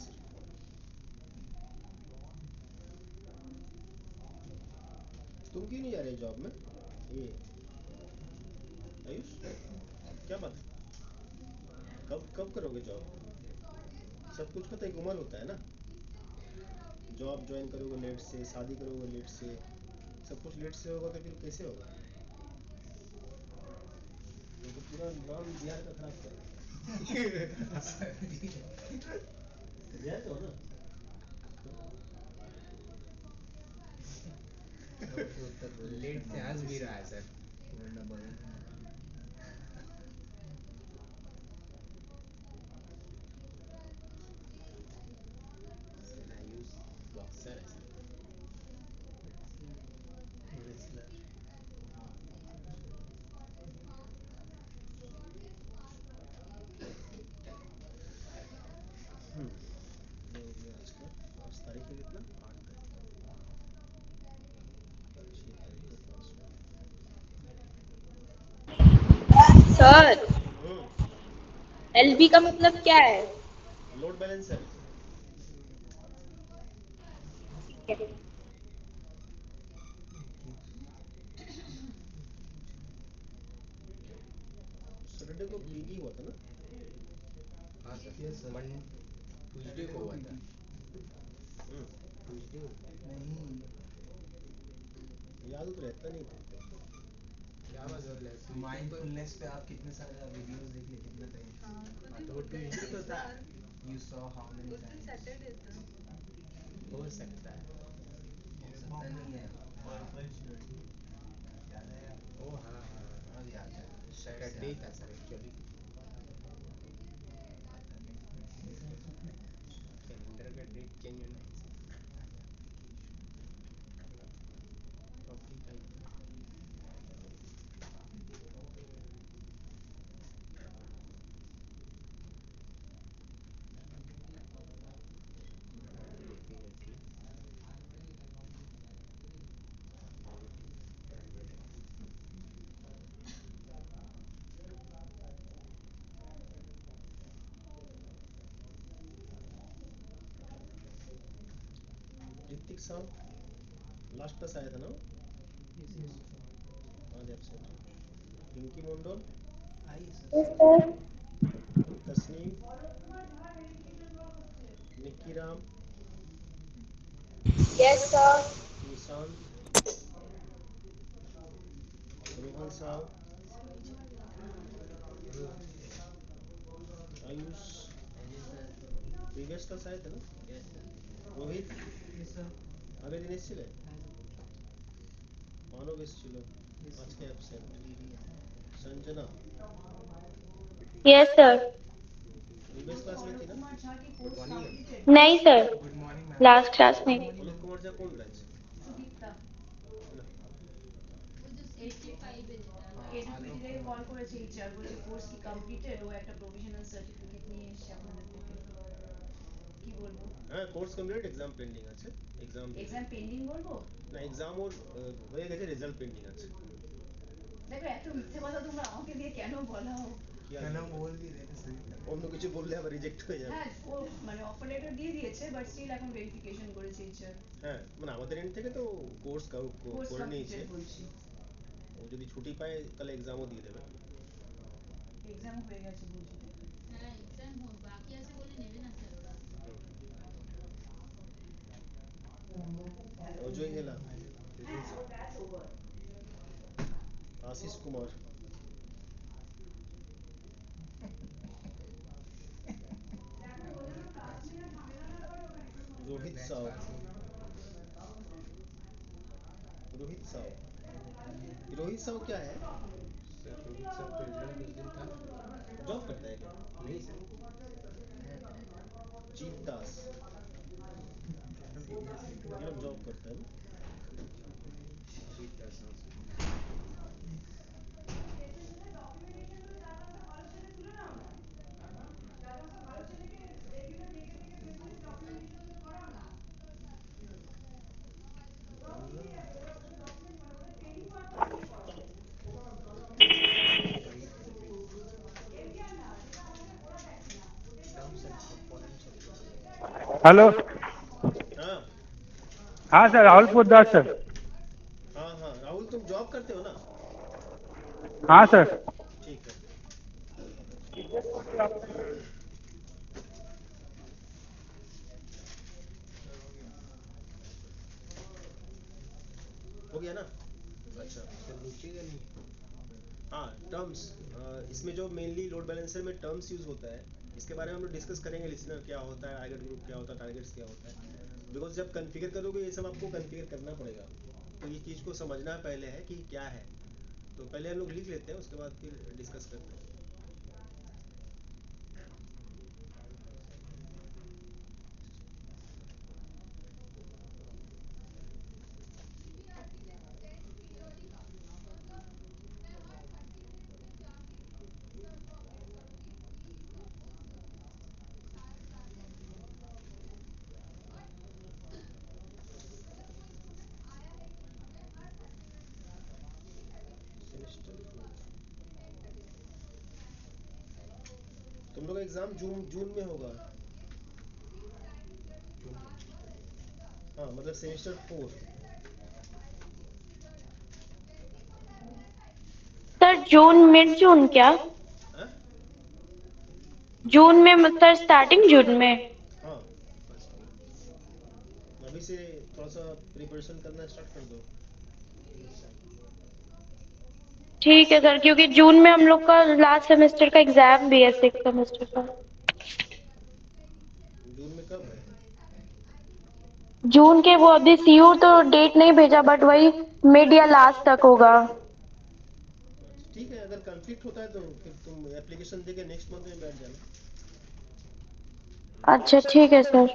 तुम क्यों नहीं जा रहे जॉब में? ये आयुष, क्या बात है? कब कब करोगे जॉब? सब कुछ का तो एक उम्र होता है ना। जॉब ज्वाइन करोगे लेट से, शादी करोगे लेट से, सब कुछ लेट से होगा तो फिर कैसे होगा? ये तो पूरा नाम बिहार का खराब कर रहा है। बिहार का हो ना? उत्तर प्रदेश लेट का से नाम हंस भी किसी रहा है सर। वरना बगल में। सर आयुष बॉक्सर है सर। wrestler। ये हो गया आज का। आज तारीख है कितना? 8 तारीख। कल 6 तारीख को पास हुआ। सर हम्म। एलबी का मतलब क्या है? Load balancer. सैटरडे को पीटी हुआ था ना? हाँ सर Yes, sir. ट्यूसडे को हुआ था। हम्म। ट्यूसडे को नहीं, याद तो रहता नहीं तुमको। क्या बात कर रहे हैं? माइंडफुलनेस पे आप कितने सारे वीडियोस देख लिए कितने टाइम्स? हाँ हाँ, मतलब तो वो ट्यूसडे तो था। You saw how many उस दिन times? सैटरडे था। हो सकता है। हो सकता नहीं है। याद है आपको? ओ हाँ हाँ हाँ, अब याद है। शायद से सैटरडे ही याद था है। Sir actually. पता नहीं। कैलेंडर का डेट चेंज होना है सर। पब्लिक आई थी। डेफिनेटली प्राइवेट है। ऋतिक साहब लास्ट क्लास आया था ना? Yes, yes. आज एब्सेंट। पिंकी मंडल, आई Yes, sir. sir. Tasneem, Nikki Ram, Yes, sir. Nishant, Rohit साहब, आयुष प्रीवियस क्लास आए थे ना? रोहित আগের দিন এসেছিলে? মানব এসেছিল, আজকে absent. Sanjana yes sir. Previous class में थी ना? Good morning ma'am. नहीं sir, good morning ma'am. Last class में। अलोक कुमार झा कौन ब्रांच? সুদীপ্তা वो जो 85 है যেটা না কেডব্লিউটি থেকে কল করেছে এইচআর, বলছে কোর্স কি কমপ্লিটেড, ও একটা প্রভিশনাল সার্টিফিকেট নিয়ে এসেছে আপনাদের থেকে। কি বলবো? হ্যাঁ কোর্স কমপ্লিট, এক্সাম পেন্ডিং আছে। এক্সাম এক্সাম পেন্ডিং বলবো? না, এক্সাম ওর হয়ে গেছে, রেজাল্ট পেন্ডিং আছে। দেখো এত মিথ্যে কথা তোমরা আমাকে দিয়ে কেন বলাও? কি আর मैंने বলবো? बोल भी रहे थे सभी। অন্য কিছু বললে আবার রিজেক্ট হয়ে যাবে। হ্যাঁ ও মানে অফার লেটার দিয়ে দিয়েছে, বাট স্টিল এখন ভেরিফিকেশন করেছে এইচআর। হ্যাঁ মানে আমাদের এন্ড থেকে তো কোর্স কোর্স করে নিয়েছে। কমপ্লিটেড বলছি। ও যদি ছুটি পায় তাহলে এক্সামও দিয়ে দেবে। এক্সাম হয়ে গেছে বলছি দেখো। হ্যাঁ এক্সাম বাকি আছে বলে নেবে না স্যার ওরা। অজয় হেলা, आशीष कुमार, रोहित साव, रोहित साव, रोहित साव क्या है? सर रोहित सर प्रेसिडेंट उस दिन था। जॉब करता है क्या? नहीं सर। जीत दास, ये लोग जॉब करता है ना? जीत दास हाँ sir. Terms and components of hello. हाँ हाँ सर, राहुल पोद्दार सर। हाँ हाँ राहुल, तुम जॉब करते हो ना? हाँ सर। ठीक है। हो गया ना? अच्छा सर रुचिएगा नहीं। हाँ टर्म्स, इसमें जो मेनली लोड बैलेंसर में टर्म्स यूज होता है, इसके बारे में हम लोग डिस्कस करेंगे। लिसनर क्या होता है, आइगेट ग्रुप क्या होता है, टारगेट्स क्या होता है। बिकॉज जब कॉन्फ़िगर करोगे ये सब आपको कॉन्फ़िगर करना पड़ेगा, तो ये चीज़ को समझना पहले है कि क्या है। तो पहले हम लोग लिख लेते हैं, उसके बाद फिर डिस्कस करते हैं। सेमेस्टर 4, तुम लोग का एग्जाम जून में होगा। हाँ मतलब सेमेस्टर 4। सर जून, मिड जून क्या? हाँ जून में सर, स्टार्टिंग जून में? हाँ अभी से थोड़ा सा प्रिपरेशन करना स्टार्ट कर दो। ठीक है सर, क्योंकि जून में हम लोग का लास्ट सेमेस्टर का एग्जाम भी है, 6 सेमेस्टर का। जून में कब है? जून के वो अभी सीयू तो डेट नहीं भेजा, बट वही मिड या लास्ट तक होगा। अच्छा, ठीक है, अगर कॉन्फ्लिक्ट होता है तो फिर तुम एप्लीकेशन देके नेक्स्ट मंथ में बैठ जाना। अच्छा ठीक है सर।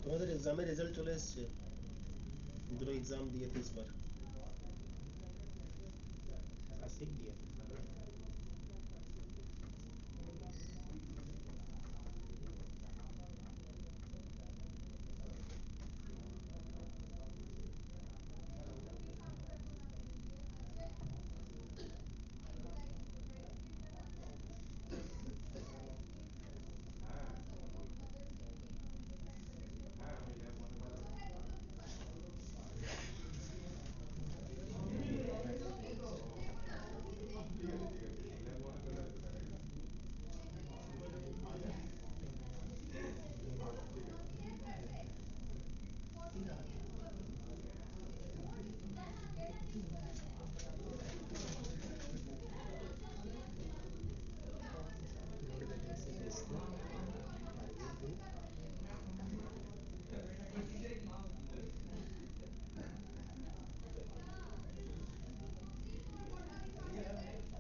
তোমাদের এক্সামের রেজাল্ট চলে এসেছে, দুটো এক্সাম দিয়ে ইসবার आसिक दिया नोट करने से बेचना टारगेट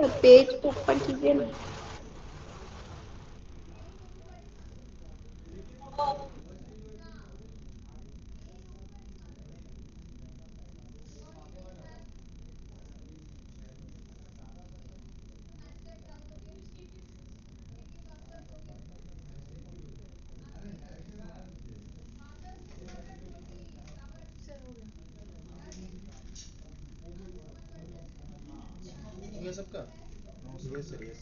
दे पेज को ऊपर कीजिए ना। सर हो गया। हो गया सबका? Yes sir yes.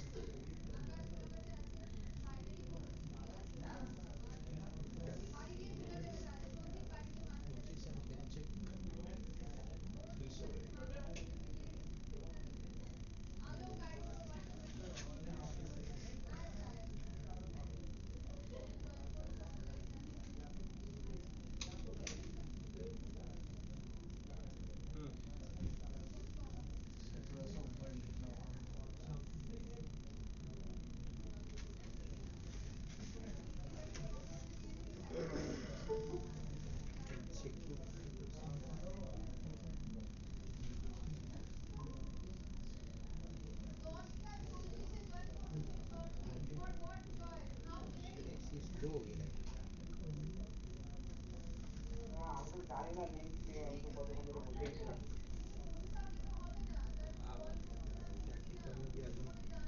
Notice and health check 300 sir थोड़ा सा ऊपर लिखना होगा। हेल्थ चेकिंग 50% दो हो गई लाइक कम भी अजून सर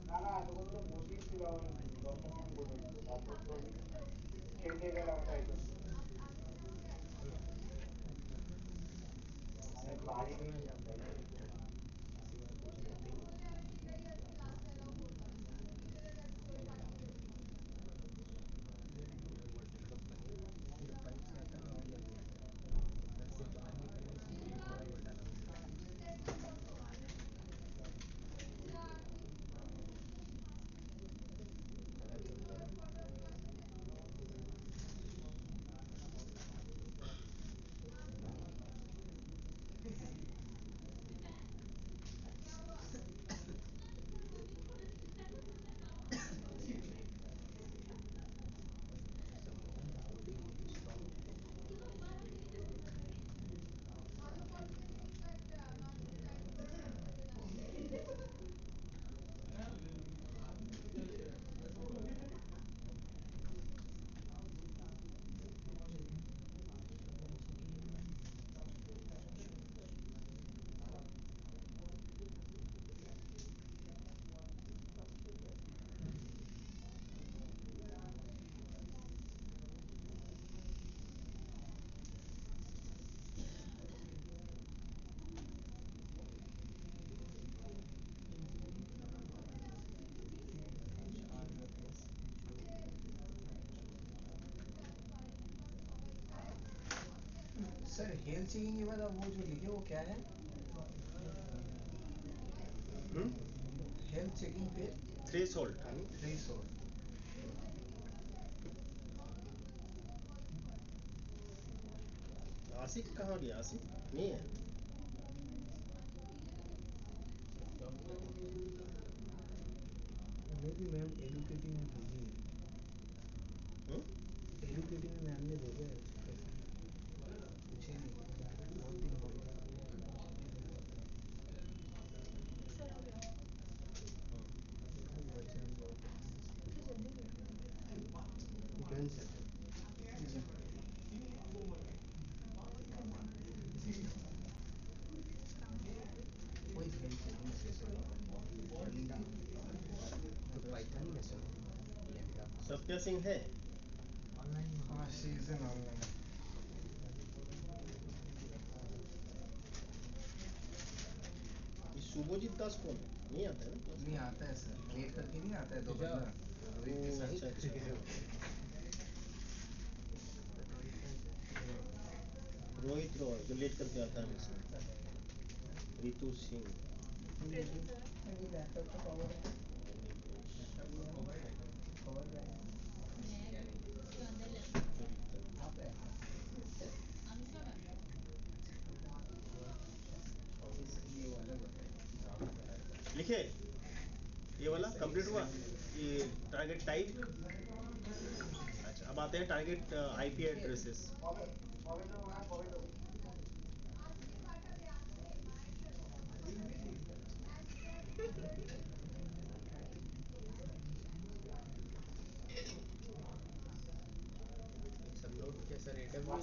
इतना ज़्यादा है किसी बार कुछ होते ही वर्ल्ड कप बनेगा फिर पाइप से आता ना और लग जाएगा घर से बाहर निकलने से पहले थोड़ा और डाला पता चल जाएगा someone holding very strong sir health checking के बाद अब वो जो लिखे वो क्या है? हेल्थ चेकिंग पे थ्रेशोल्ड। थ्रेशोल्ड। आसिफ कहाँ गया? आसिफ नहीं है। नहीं भी मैम एडुकेटिव में भेजी है, हम्म? एडुकेटिव में मैम ने भेजा है उसको कैसे पूछे नहीं, बहुत दिन हो गया। सर आ गया वचन बहुत इतनी जल्दी गया डन सर। वही भेज देंगे सर, लैम्डा तो पाइथन में सर लैम्डा सत्या सिंह है? ऑनलाइन में। हाँ शी इज इन ऑनलाइन। ये शुभोजीत दास कौन है? नहीं आता है ना क्लास? नहीं आता है सर, वेट करके नहीं आता है दो अच्छा। बंदा रोहित के ओ, साथ। अच्छा अच्छा। रोहित रॉय जो लेट करके आता है हमेशा। Ritu Singh. Present sir laptop का पावर है, कवर का है ये वाला बताए। लिखे ये वाला कंप्लीट हुआ। ये टारगेट टाइप। अच्छा अब आते हैं टारगेट आईपी एड्रेसेस। सब नोट क्या सर एडब्ल्यू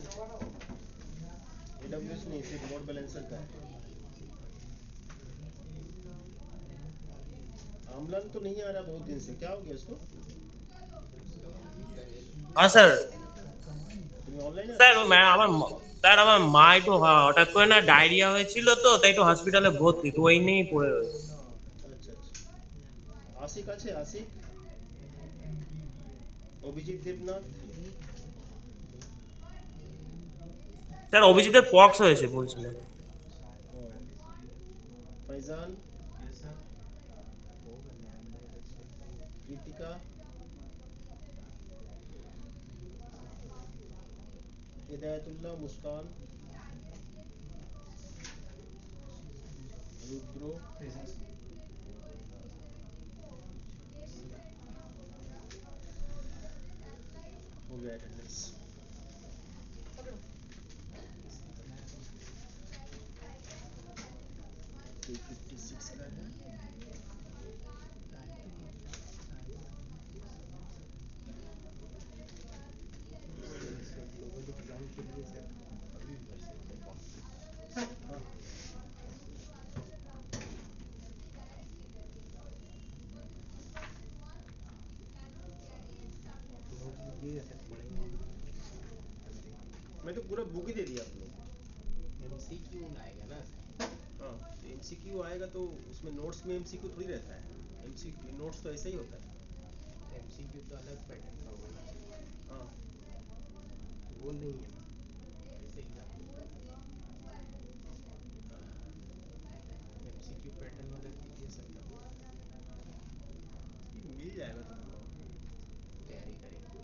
एडब्ल्यूएस नहीं, सिर्फ लोड बैलेंसर का है। आमलन तो नहीं आ रहा बहुत दिन से, क्या हो गया इसको? হ্যাঁ স্যার। তুমি অনলাইনে স্যার আছো? স্যার আমার মা একটু হঠাৎ করে না ডায়রিয়া হয়েছিল, তো তাই একটু হসপিটালে ভর্তি, তো ওই নিয়েই পড়ে রয়েছে। আচ্ছা আচ্ছা। আশিক আছে? আশিক, অভিজিৎ দেবনাথ। স্যার অভিজিতের পক্স হয়েছে বলছিলেন। ও, फैजान, कृतिका, हिदायतुल्लाह, मुस्कान, रुद्रो, हो गया अटेंडेंस। पकड़ो 356 का है। ग्लोबल एग्जाम के लिए सर अभी भर सकते हैं फॉर्म। हाँ, नोट्स दीजिएगा सर, पढ़ेंगे मैं तो पूरा बुक ही दे दिया आप लोग को। एमसीक्यू आएगा ना सर। हाँ, तो एमसीक्यू आएगा तो उसमें नोट्स में एमसीक्यू थोड़ी रहता है। एमसीक्यू नोट्स तो ऐसा ही होता है। एमसीक्यू तो अलग पैटर्न का होगा ना सर, हाँ, वो नहीं है जैसे एग्जाम एमसीक्यू पैटर्न वाला दीजिए सर, तब ये मिल जाएगा तुमको। तैयारी करेंगे।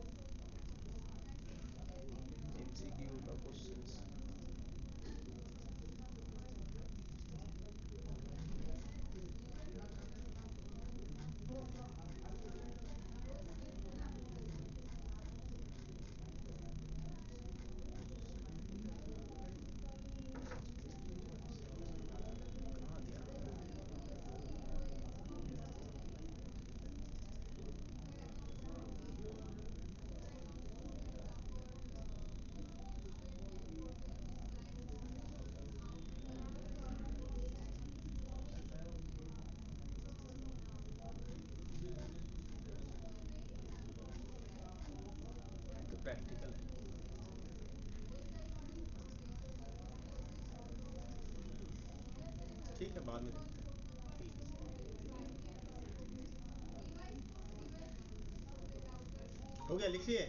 एमसीक्यू का क्वेश्चंस कहाँ गया? तो प्रैक्टिकल है। ठीक है, बाद में देखते हैं। हो गया, लिख लिए?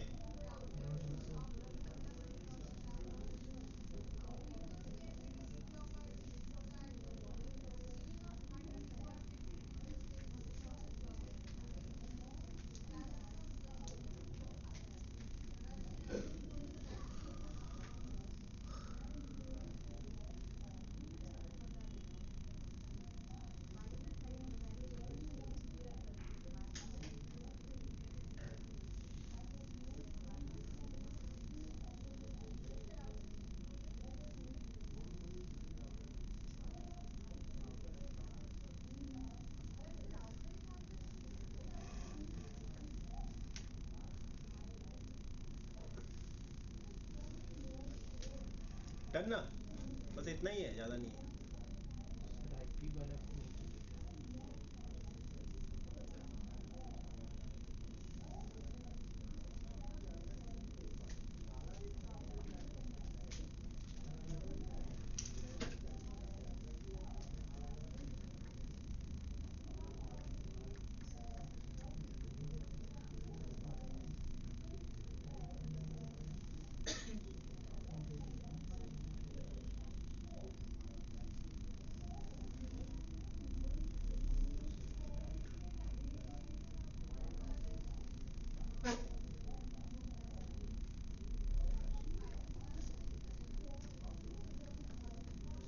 करना, बस इतना ही है, ज़्यादा नहीं है। सर आईपी वाला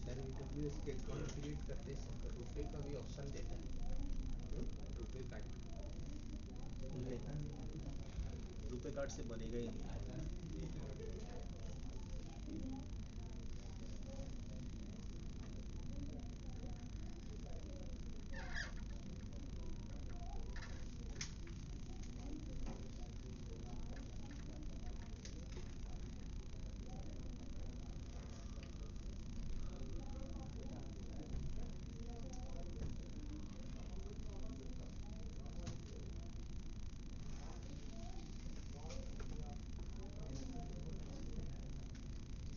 सर AWS के अकाउंट क्रिएट करते समय रुपए का भी ऑप्शन देता है, रुपए कार्ड लेता नहीं। रुपए कार्ड से बनेगा ही नहीं।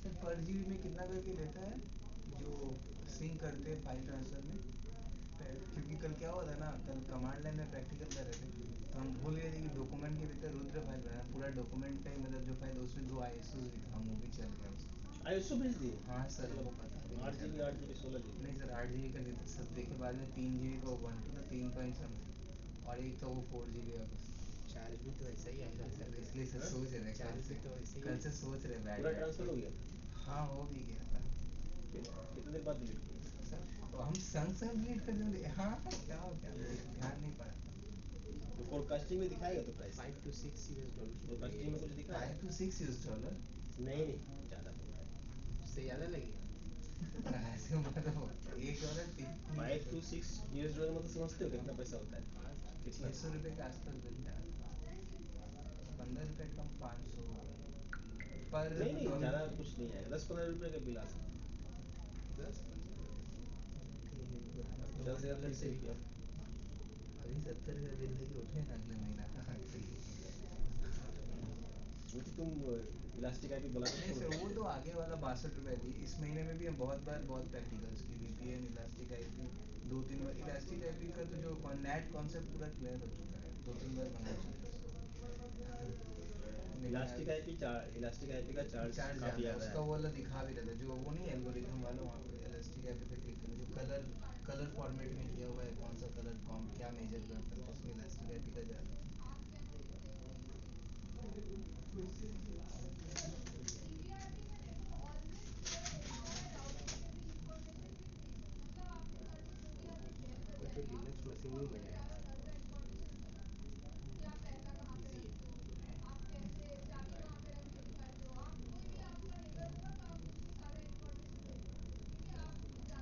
सर पर जीबी में कितना करके लेता है जो सिंक करते हैं फाइल ट्रांसफर में? क्योंकि कल क्या हुआ था ना, कल कमांड लाइन में प्रैक्टिकल कर रहे थे तो हम भूल गए थे कि डॉक्यूमेंट के भीतर रुद्र फाइल बनाना, पूरा डॉक्यूमेंट का ही मतलब जो फाइल उसमें 2 ISO भी था, हम वो भी चल गया उसका। ISO भेज दिए? हाँ सर, वो पता भी नहीं 8 GB चला। 8 GB 16 GB? नहीं सर, 8 GB का देते सर, देखे बाद में 3 GB का वन टू था, 3 पॉइंट समथिंग, और एक तो वो 4 GB का बस। चार्ज भी तो ऐसा ही आएगा सर सर, इसलिए सर हाँ? सोच रहे हैं चार्ज भी तो ऐसे ही कल से सोच रहे पूरा बैठ ट्रांसफर हो गया? हाँ हो भी गया था फिर कितने देर बाद डिलीट किया? सर। तो हम संग संग डिलीट कर देंगे, हाँ क्या हो गया, ध्यान नहीं पड़ा। तो फोरकास्टिंग में दिखाएगा तो प्राइस? $5 to $6 फोरकास्टिंग में कुछ दिखा है? 5 to 6 $, नहीं नहीं, ज़्यादा बोल रहा है। उससे ज़्यादा लगेगा। ऐसे मतलब $1 5 to 6 US डॉलर मतलब समझते हो कितना पैसा होता है? हाँ कितना? 600 रुपये के आसपास बन जाएगा, 15 रुपये कम 500 पर। नहीं नहीं, ज़्यादा कुछ नहीं आएगा, 10-15 रुपये का बिल आ सकता है। 10-15 चल से आप फिर से किया। अभी 70 का बिल लेके उठे ना अगले महीना। वो तो तुम इलास्टिक आईपी बुला नहीं के सर, छोड़ वो दो। तो आगे वाला 62 रुपये भी, इस महीने में भी हम बहुत बार बहुत प्रैक्टिकल्स की, VPN इलास्टिक आईपी 2-3 बार। इलास्टिक आईपी का तो जो नेट कॉन्सेप्ट पूरा क्लियर हो चुका है, 2-3 बार बना चुके हैं इलास्टिक आईपी का चार्ज चार्ज काफ़ी ज़्यादा है ज़्यादा उसका, है। वो वाला दिखा भी रहा था जो वो नहीं एल्गोरिथम वाला, वहाँ पे इलास्टिक आईपी पे क्लिक करो, जो कलर फॉर्मेट में किया हुआ है, कौन सा कलर कौन क्या मेजर करता है, उसमें इलास्टिक आईपी का ज़्यादा। वो तो लिनक्स मशीन में बनाया है, इजी है।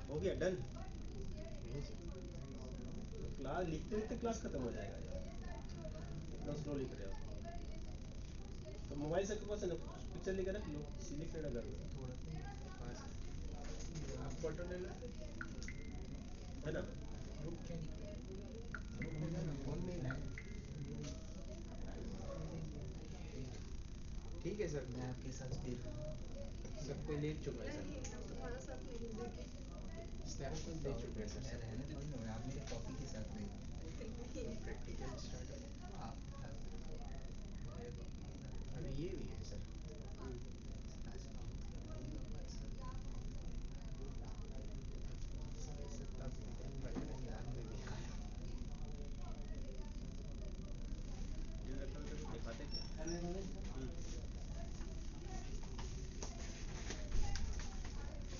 हो गया डन? नहीं सर, तो क्लास लिखते लिखते क्लास खत्म हो जाएगा यार, इतना स्लो लिख रहे हो। तो मोबाइल से आपके पास है ना, पिक्चर लेकर रख लो, लिख लेना घर में, थोड़ा सा हाँ सर, आप फोटो ले लो, है ना? ग्रुप क्या ग्रुप में जाना, फोन में ही लाए। ठीक है सर, मैं आपके साथ फिर सब कोई ले चुका है सर, नहीं तुम्हारा साथ नहीं मिलेगी। स्नैप को दे चुके हैं सर मैं सब रहने थोड़ी ना, आप मेरे कॉपी के साथ रहिए। तो प्रैक्टिकल स्टार्ट हो। आप उठा सकते, मेरे कॉपी के साथ। अभी ये भी है सर, आज बहुत लंबा हुआ है सर। सर तब डिजाइन वगैरह याद में भी है। ये रखा था तो दिखाते क्या?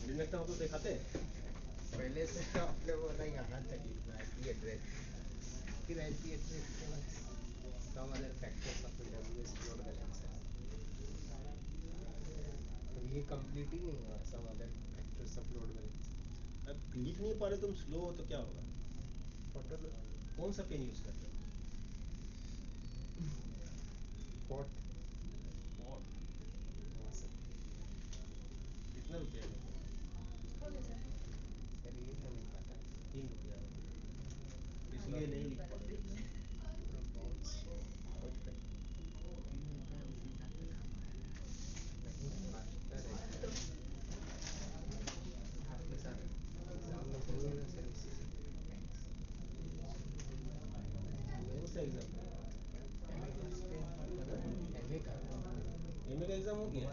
दिन लगता हो तो दिखाते। पहले से आपने बोला यहाँ तक लिखना IP एड्रेस, फिर IP एड्रेस के बाद some other factors of AWS load balancer. अब ये कंप्लीट ही नहीं हुआ, some other factors of load balancer. अब लिख नहीं पा रहे तुम, स्लो हो तो क्या होगा? फोटो लो, कौन सा पेन यूज़ करते हो? Pot, pot? हाँ सर, इतना कितना रुपया है? हो गया सर। सर ये तो नहीं पता। 3 रुपया, इसलिए नहीं लिख पाते। बहुत बहुत पे नहीं मास्टर है आपके साथ एग्जाम में नहीं है ना सर इसी से। कौन सा एग्जाम? एमए का एमए का एग्जाम हो गया?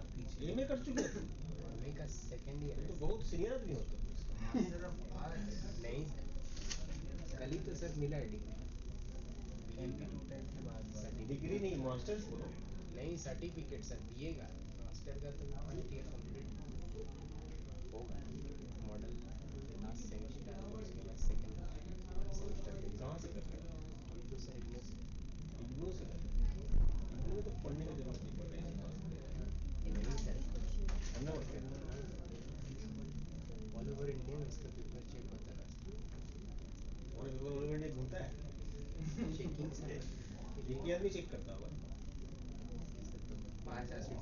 एमए कर चुके हो तुम? एमए का सेकेंड ईयर तुम है तो बहुत सीनियर आदमी हो तुम। मास्टर ऑफ आर्ट्स नहीं सर कल ही तो सर मिला है डिग्री MP2 टाइप की बात डिग्री नहीं, मास्टर्स बोलो। नहीं सर्टिफिकेट सर बीए का मास्टर का तो फर्स्ट ईयर कंप्लीट होगा मॉडल लास्ट सेमेस्टर उसके बाद सेकेंड सेमेस्टर के कहाँ से कर रहे हो? हम तो सर इग्नू से इग्नू से कर रहे हो? इग्नू में तो पढ़ने की जरूरत नहीं पड़ रही है पास कर रहे नहीं सर करना पड़ता है। ऑल ओवर इंडिया में इसका पेपर चेक होता है और पेपर ऑल इंडिया घूमता है। चेकिंग सर एक ही आदमी चेक करता होगा। तो 5 आदमी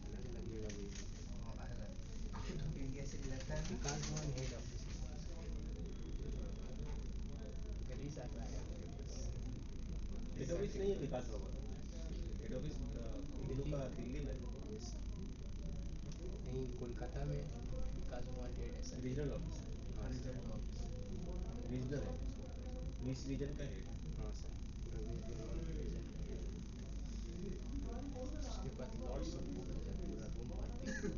अलग अलग जगह भी आउट ऑफ इंडिया से लगता है विकास भवन हेड ऑफिस कल ही साथ आया मेरे पास हेड ऑफिस नहीं है विकास भवन, हेड ऑफिस इग्नू का दिल्ली में है। Yes, sir. नहीं कोलकाता में विकास भवन हेड है सर रीजनल ऑफिस, हाँ सर रीजनल है, ईस्ट रीजन का हेड। हाँ सर पूरा वेस्ट बंगाल रीजन का हेड उसके बाद लॉट्स ऑफ बुक है सर पूरा रूम भरती है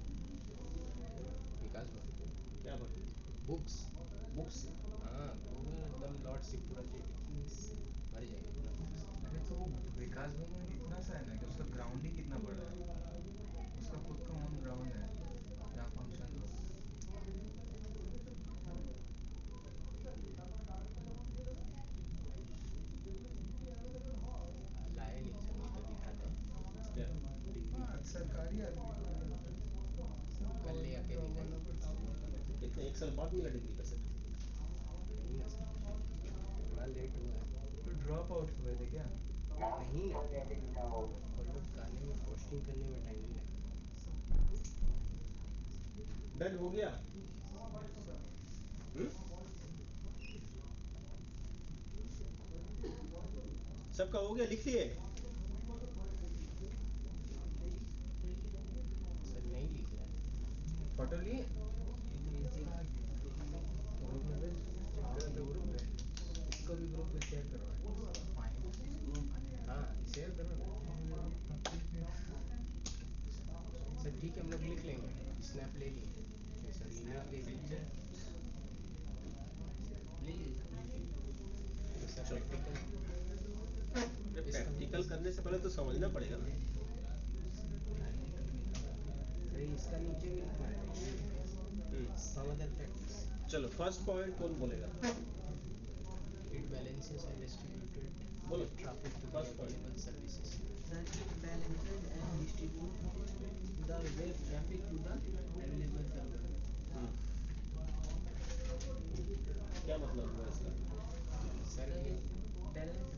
विकास भवन क्या भरती? Books books. हाँ पूरा एकदम लॉट से पूरा भर जाएगा पूरा बुक्स अरे तो वो विकास भवन इतना सा है ना कि उसका ग्राउंड ही कितना बड़ा है, उसका खुद का ओन ग्राउंड है जहाँ फंक्शन हो। लाए नहीं सर नहीं तो दिखाते क्या? हाँ सरकारी आदमी कल ले आके दिखाएंगे कितने, 1 साल बाद मिला डिग्री का सर्टिफिकेट? नहीं ना सर थोड़ा लेट हुआ है तो ड्रॉप आउट हुए थे क्या? नहीं और लोग गाने में पोस्टिंग करने में टाइम नहीं लगता डन हो गया? सबका हो गया, लिख लिए? सर नहीं लिखा है फोटो लिए ग्रुप में भेज, चेक कर लो ग्रुप पे, इसको भी ग्रुप पे शेयर करो। हाँ शेयर करो ना सर ठीक है हम लोग लिख लेंगे स्नैप ले लिए सर ईमेल दे दीजिए तो सर प्रैक्टिकल प्रैक्टिकल करने से पहले तो समझना पड़ेगा ना। अरे इसका नीचे भी लिखना है सम अदर फैक्टर्स चलो फर्स्ट पॉइंट कौन बोलेगा? it balances and distributed बोलो traffic to the first point. available services That it balances and distributes the web traffic to the available server. क्या मतलब हुआ इसका? सर ये Balance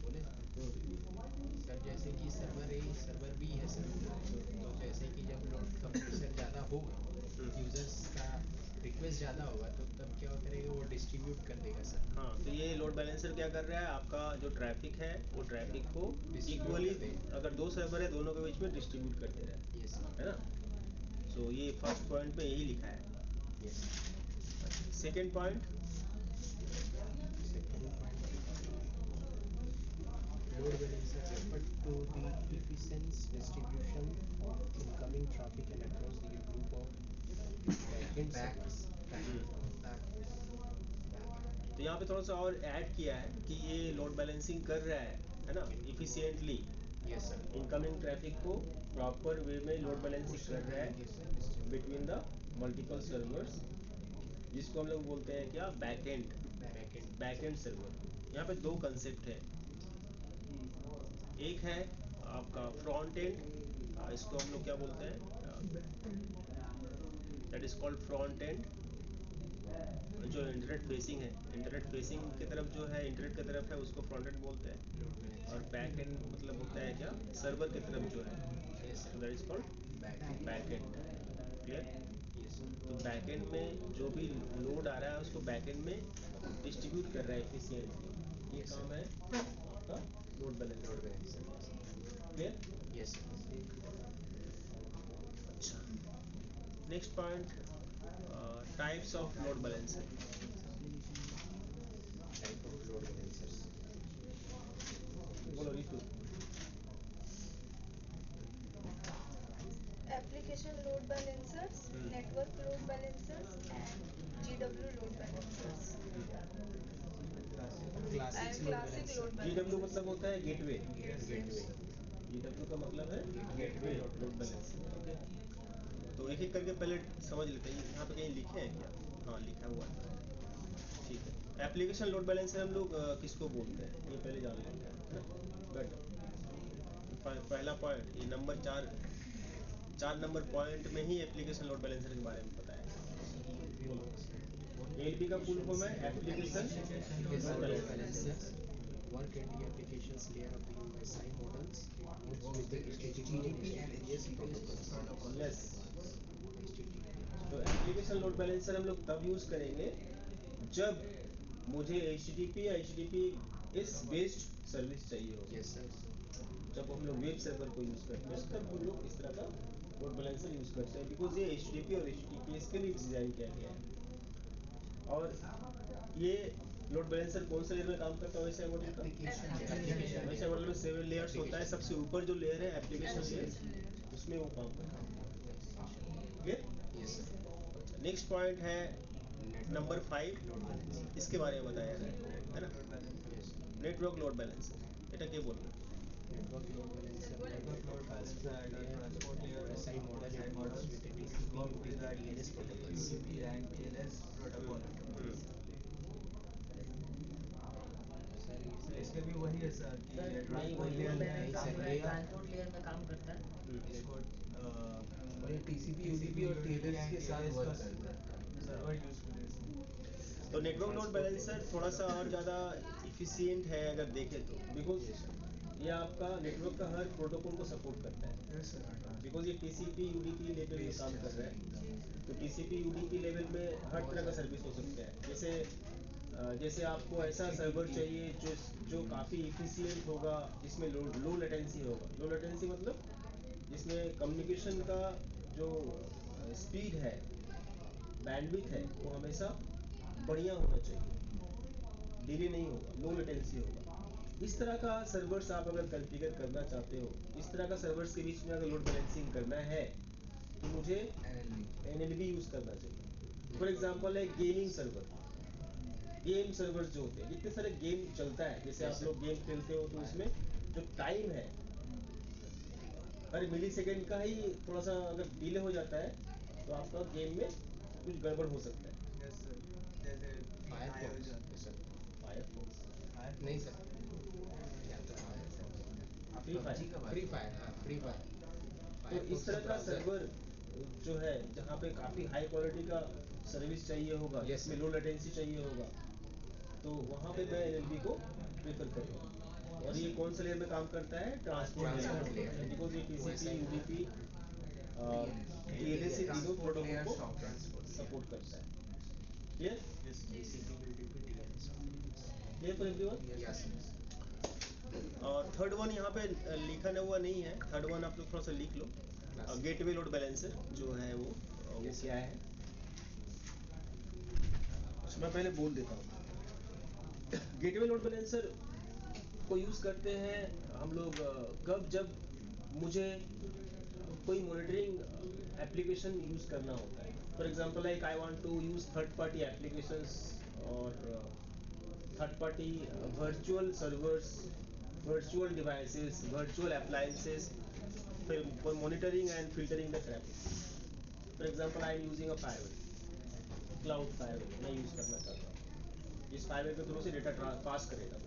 बोले सर जैसे कि सर्वर ए सर्वर बी है सर तो जैसे कि जब लोड कंप्रेसर ज़्यादा होगा यूजर्स का रिक्वेस्ट ज़्यादा होगा तो तब क्या करेगा वो डिस्ट्रीब्यूट कर देगा सर हाँ तो ये लोड बैलेंसर क्या कर रहा है, आपका जो ट्रैफिक है वो ट्रैफिक को Distribute इक्वली, कर देगा। अगर 2 सर्वर है दोनों के बीच में डिस्ट्रीब्यूट कर दे रहा यस है ना। सो ये फर्स्ट पॉइंट में यही लिखा है। Yes second point, load balancer referred to the efficient distribution incoming traffic and across the group of backend servers तो यहाँ पे थोड़ा सा और ऐड किया है कि ये लोड बैलेंसिंग कर रहा है ना, efficiently yes sir incoming traffic को प्रॉपर वे में लोड बैलेंसिंग कर रहा है बिटवीन द मल्टीपल सर्वर्स, जिसको हम लोग बोलते हैं क्या, बैकएंड सर्वर। यहाँ पे 2 कंसेप्ट है, एक है आपका फ्रंट एंड, इसको हम लोग क्या बोलते हैं, that is called front end, जो इंटरनेट फेसिंग है, इंटरनेट फेसिंग की तरफ जो है, इंटरनेट की तरफ है उसको फ्रंट एंड बोलते हैं, और बैक एंड मतलब होता है क्या, सर्वर की तरफ जो है, that is called backend. Clear? तो बैकएंड में जो भी लोड आ रहा है उसको बैकएंड में डिस्ट्रीब्यूट कर रहा है एफिशिएंटली। ये काम है आपका लोड बैलेंसर। क्लियर? यस। अच्छा, next point, types of load balancer. Type of load balancers. बोलो Ritu. application load balancers, network load balancers, and GW load balancers. Classic And classic load GW balancers. मतलब होता है gateway. Gateway. GW का मतलब है gateway load balancer. Okay, तो एक एक करके पहले समझ लेते हैं। यहाँ पे कहीं लिखे हैं क्या? हाँ, लिखा हुआ है। ठीक है, एप्लीकेशन लोड बैलेंसर हम लोग किसको बोलते हैं ये पहले जान लेते हैं, है ना? बट पहला पॉइंट, ये नंबर 4 नंबर पॉइंट में ही एप्लीकेशन लोड बैलेंसर के बारे में बताया। एलपी का फुल फॉर्म है application load balancer. Work at the applications layer of the USI models with the HTTPS protocols. Yes, तो एप्लीकेशन लोड बैलेंसर हम लोग तब यूज करेंगे जब मुझे HTTP या HTTPS बेस्ड सर्विस चाहिए हो। Yes sir. जब हम लोग वेब सर्वर को यूज करते हैं तब हम लोग इस तरह का लोड बैलेंसर यूज करते हैं, बिकॉज ये HTTP और HTTPS के लिए डिजाइन किया गया है। और ये लोड बैलेंसर कौन से लेयर में काम करता है वैसे मॉडल का? वैसे मॉडल में 7 लेयर्स होता है। सबसे ऊपर जो लेयर है एप्लीकेशन लेयर, उसमें वो काम करता है। Clear? Yes sir. Next point है नंबर 5, इसके बारे में बताया है ना? Network load balancer. बेटा क्या बोल रहे हैं? Network load balancer. Network load balancer at a transport layer of USI model USI and models with the TCP work with with the the TLS protocols. TCP and TLS protocol. Sir इसके भी वही है sir कि ये transport layer में काम करेगा। Transport layer में काम करता है। इसको और ये TCP, UDP और TLS के साथ वर्क करता है। सर्वर यूज करें। तो नेटवर्क लोड बैलेंसर थोड़ा सा और ज़्यादा इफिशिएंट है अगर देखें तो, बिकॉज ये आपका नेटवर्क का हर प्रोटोकॉल को सपोर्ट करता है। बिकॉज ये TCP UDP लेवल में काम कर रहा है, तो TCP UDP लेवल में हर तरह का सर्विस हो सकता है। जैसे आपको ऐसा सर्वर चाहिए जो काफ़ी इफिशिएंट होगा, जिसमें लो लेटेंसी होगा। लो लेटेंसी मतलब जिसमें कम्युनिकेशन का जो स्पीड है, बैंडविड्थ है, वो हमेशा बढ़िया होना चाहिए, डिले नहीं होगा, लो लेटेंसी होगा। इस तरह का सर्वर्स आप अगर कॉन्फ़िगर करना चाहते हो, इस तरह का सर्वर्स के बीच में अगर लोड बैलेंसिंग करना है तो मुझे NLB यूज़ करना चाहिए। फॉर एग्जांपल है गेमिंग सर्वर, गेम सर्वर्स जो होते हैं, जितने सारे गेम चलता है, जैसे आप लोग गेम खेलते हो तो उसमें जो टाइम है हर मिली सेकेंड का ही थोड़ा सा अगर डिले हो जाता है तो आपका गेम में कुछ गड़बड़ हो सकता है। यस सर, जैसे फायरफॉक्स। फायरफॉक्स नहीं सर, फ्री फायर। हाँ, फ्री फायर। तो इस तरह का सर्वर जो है जहाँ पे काफ़ी हाई क्वालिटी का सर्विस चाहिए होगा, जिसमें लो लेटेंसी चाहिए होगा, तो वहाँ पे मैं NLB को प्रेफर करूँगा। और ये कौन से लेयर में काम करता है? Transport layer. बिकॉज ये TCP UDP TLS से तीनों प्रोटोकॉल को सपोर्ट करता है। Clear? TCP UDP TLS। Clear for everyone? Yes. और थर्ड वन यहाँ पे लिखा हुआ नहीं है। थर्ड वन आप लोग थोड़ा सा लिख लो। गेटवे लोड बैलेंसर जो है वो क्या है? मैं पहले बोल देता हूँ। गेटवे लोड बैलेंसर को यूज़ करते हैं हम लोग कब, जब मुझे कोई मॉनिटरिंग एप्लीकेशन यूज़ करना होता है। For example like I want to use third party applications और third party virtual servers, virtual devices, virtual appliances for monitoring and filtering the traffic. For example, I am using a firewall, cloud firewall मैं use करना चाहता हूँ। इस firewall के through से data pass करेगा।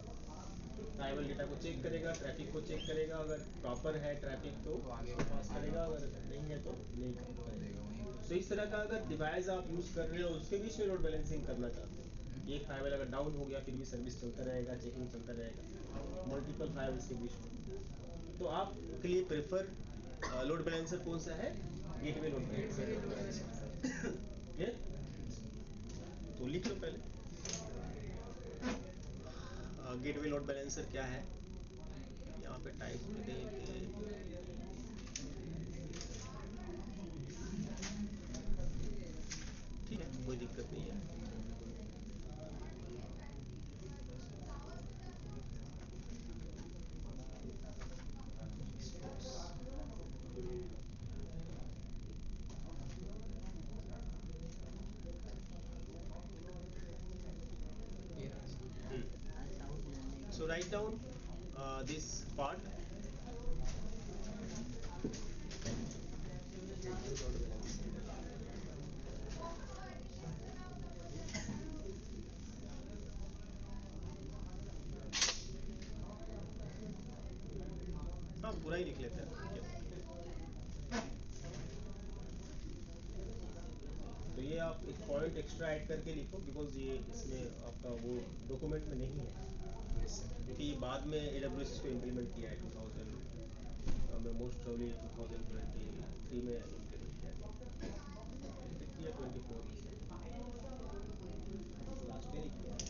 firewall data को चेक करेगा, ट्रैफिक को चेक करेगा, अगर प्रॉपर है ट्रैफिक तो पास करेगा, अगर नहीं है तो नहीं करेगा। तो इस तरह का अगर डिवाइस आप यूज़ कर रहे हो, उसके बीच में लोड बैलेंसिंग करना चाहते हो, एक फायरवॉल अगर डाउन हो गया फिर भी सर्विस चलता रहेगा, चेकिंग चलता रहेगा, मल्टीपल फायरवॉल्स के बीच में, तो आप के लिए प्रेफर लोड बैलेंसर कौन सा है? Gateway load balancer. ये तो लिख लो पहले। गेटवे लोड बैलेंसर क्या है? यहाँ पे टाइप देंगे, ठीक है, कोई दिक्कत नहीं है। So write down this part. हाँ, पूरा ही लिख लेते हैं। तो ये आप एक पॉइंट एक्स्ट्रा ऐड करके लिखो, बिकॉज ये इसमें आपका वो डॉक्यूमेंट में नहीं है, क्योंकि ये बाद में AWS को इम्प्लीमेंट किया है 2000 में, मोस्ट प्रोबेबली 2023 में इम्प्लीमेंट किया है, 23 या 24 में से लास्ट ईयर ही किया है।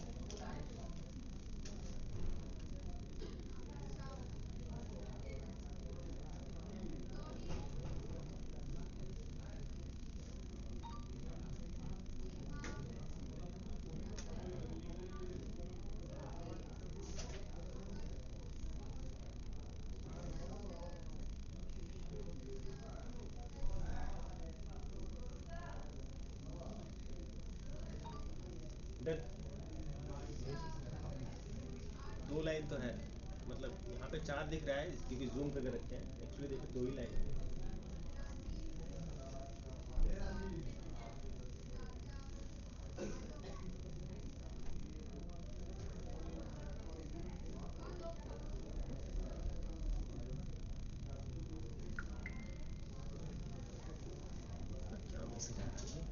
Done? 2 लाइन तो है, मतलब यहाँ पे 4 दिख रहा है क्योंकि जूम करके रखे हैं, एक्चुअली देखो 2 ही लाइन है। क्या मैसेज आ रहा है?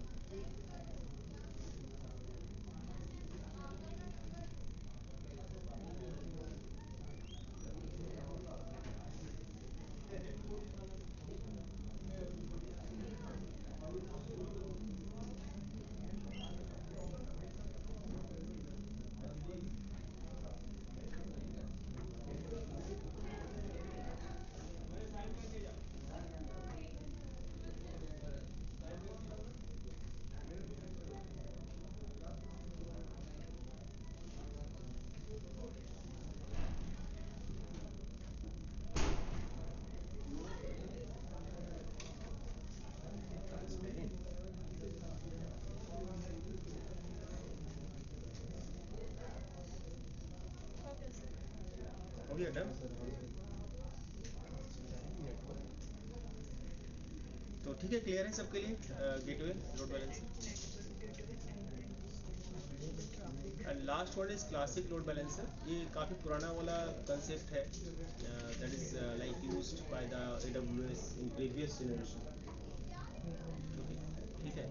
हो गया डन? तो ठीक है, क्लियर है सबके लिए gateway load balancer. And last one is classic load balancer. ये काफ़ी पुराना वाला कंसेप्ट है, that is like used by the AWS in previous generation. ठीक है,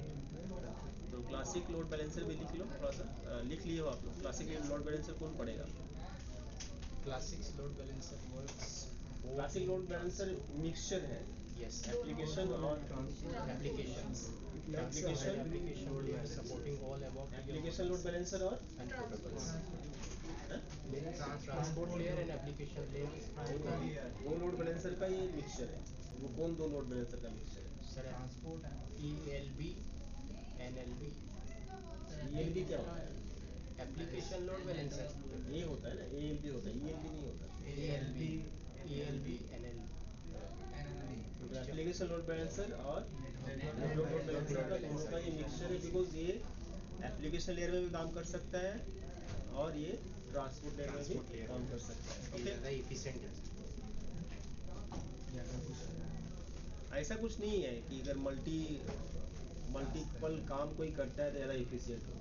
तो क्लासिक लोड बैलेंसर भी लिख लो, थोड़ा सा लिख लिए हो आप लोग। क्लासिक लोड बैलेंसर कौन पढ़ेगा? Classic load balancer works. Classic load balancer mixture है, Yes. एप्लीकेशन और Applications. Application layer supporting all above application load balancer और and protocols. Transport layer and application layer. वो लोड बैलेंसर का ये mixture है। वो कौन दो लोड बैलेंसर का मिक्सचर है? Sir transport ELB, NLB. ELB क्या होता है? Application load balancer. ये होता है ना, ALB होता है, ELB नहीं होता। ELB, NLB. तो एप्लीकेशन लोड बैलेंसर और नेटवर्क लोड बैलेंसर का दोनों का ये मिक्सचर है, बिकॉज ये एप्लीकेशन लेयर में भी काम कर सकता है और ये ट्रांसपोर्ट लेयर में भी काम कर सकता है। ओके, ज़्यादा efficient है. ऐसा कुछ नहीं है कि अगर मल्टीपल काम कोई करता है तो ज़्यादा इफिशियंट हो,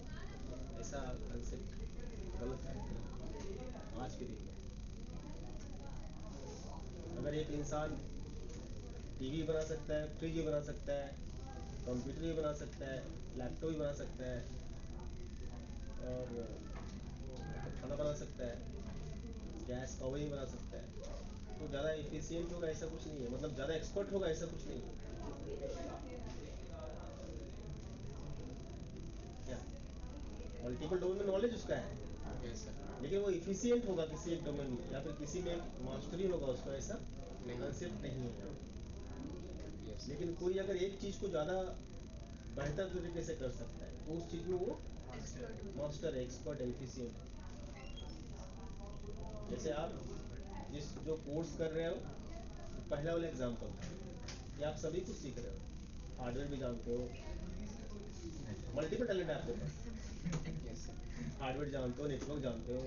ऐसा कंसेप्ट गलत है आज के दिन में। अगर एक इंसान टीवी बना सकता है, फ्रिज भी बना सकता है, कंप्यूटर भी बना सकता है, लैपटॉप भी बना सकता है और खाना बना सकता है, गैस का ओवन भी बना सकता है, तो ज़्यादा एफिशिएंट होगा ऐसा कुछ नहीं है, मतलब ज़्यादा एक्सपर्ट होगा ऐसा कुछ नहीं है। क्या मल्टीपल डोमेन में नॉलेज उसका है, लेकिन वो इफिशिएंट होगा किसी एक डोमेन में या फिर किसी में मास्टरी होगा उसका, ऐसा कंसेप्ट नहीं है। लेकिन कोई अगर एक चीज़ को ज़्यादा बेहतर तरीके से कर सकता है तो उस चीज़ में वो मास्टर है, एक्सपर्ट है, एफिशिएंट है। जैसे आप जिस जो कोर्स कर रहे हो, पहला वाला एग्जांपल था कि आप सभी कुछ सीख रहे हो, हार्डवेयर भी जानते हो, मल्टीपल टैलेंट है आपके पास, हार्डवेयर जानते हो, नेटवर्क जानते हो,